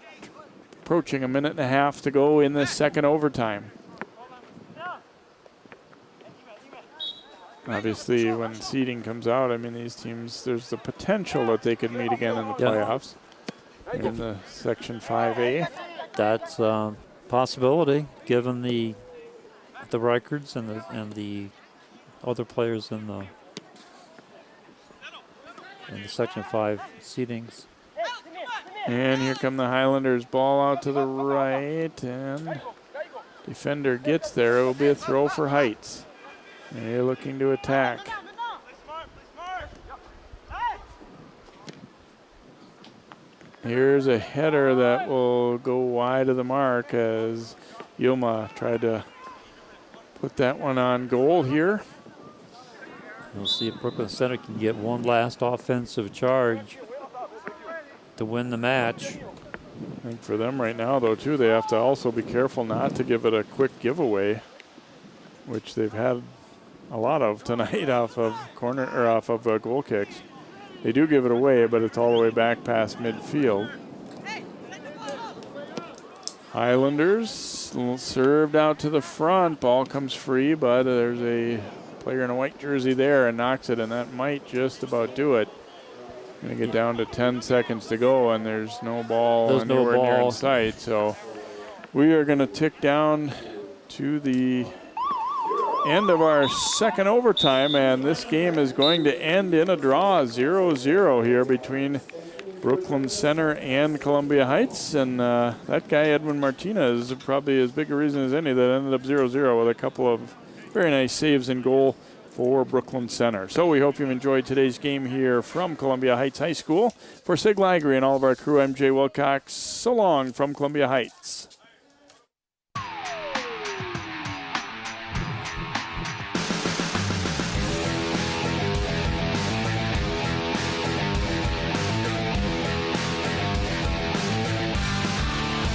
Approaching a minute and a half to go in this second overtime. Obviously, when seeding comes out, I mean, these teams, there's the potential that they could meet again in the playoffs. In the Section 5A. That's a possibility, given the records and the other players in the Section 5 seedings. And here come the Highlanders. Ball out to the right, and defender gets there. It will be a throw for Heights. They're looking to attack. Here's a header that will go wide of the mark as Yilma tried to put that one on goal here. We'll see if Brooklyn Center can get one last offensive charge to win the match. I think for them right now, though, too, they have to also be careful not to give it a quick giveaway, which they've had a lot of tonight off of corner or off of goal kicks. They do give it away, but it's all the way back past midfield. Highlanders served out to the front. Ball comes free, but there's a player in a white jersey there and knocks it, and that might just about do it. Going to get down to 10 seconds to go, and there's no ball anywhere near in sight. So we are going to tick down to the end of our second overtime, and this game is going to end in a draw, 0-0 here between Brooklyn Center and Columbia Heights. And that guy, Edwin Martinez, is probably as big a reason as any that ended up 0-0 with a couple of very nice saves in goal for Brooklyn Center. So we hope you've enjoyed today's game here from Columbia Heights High School. For Sig Ligry and all of our crew, I'm Jay Wilcox. So long from Columbia Heights.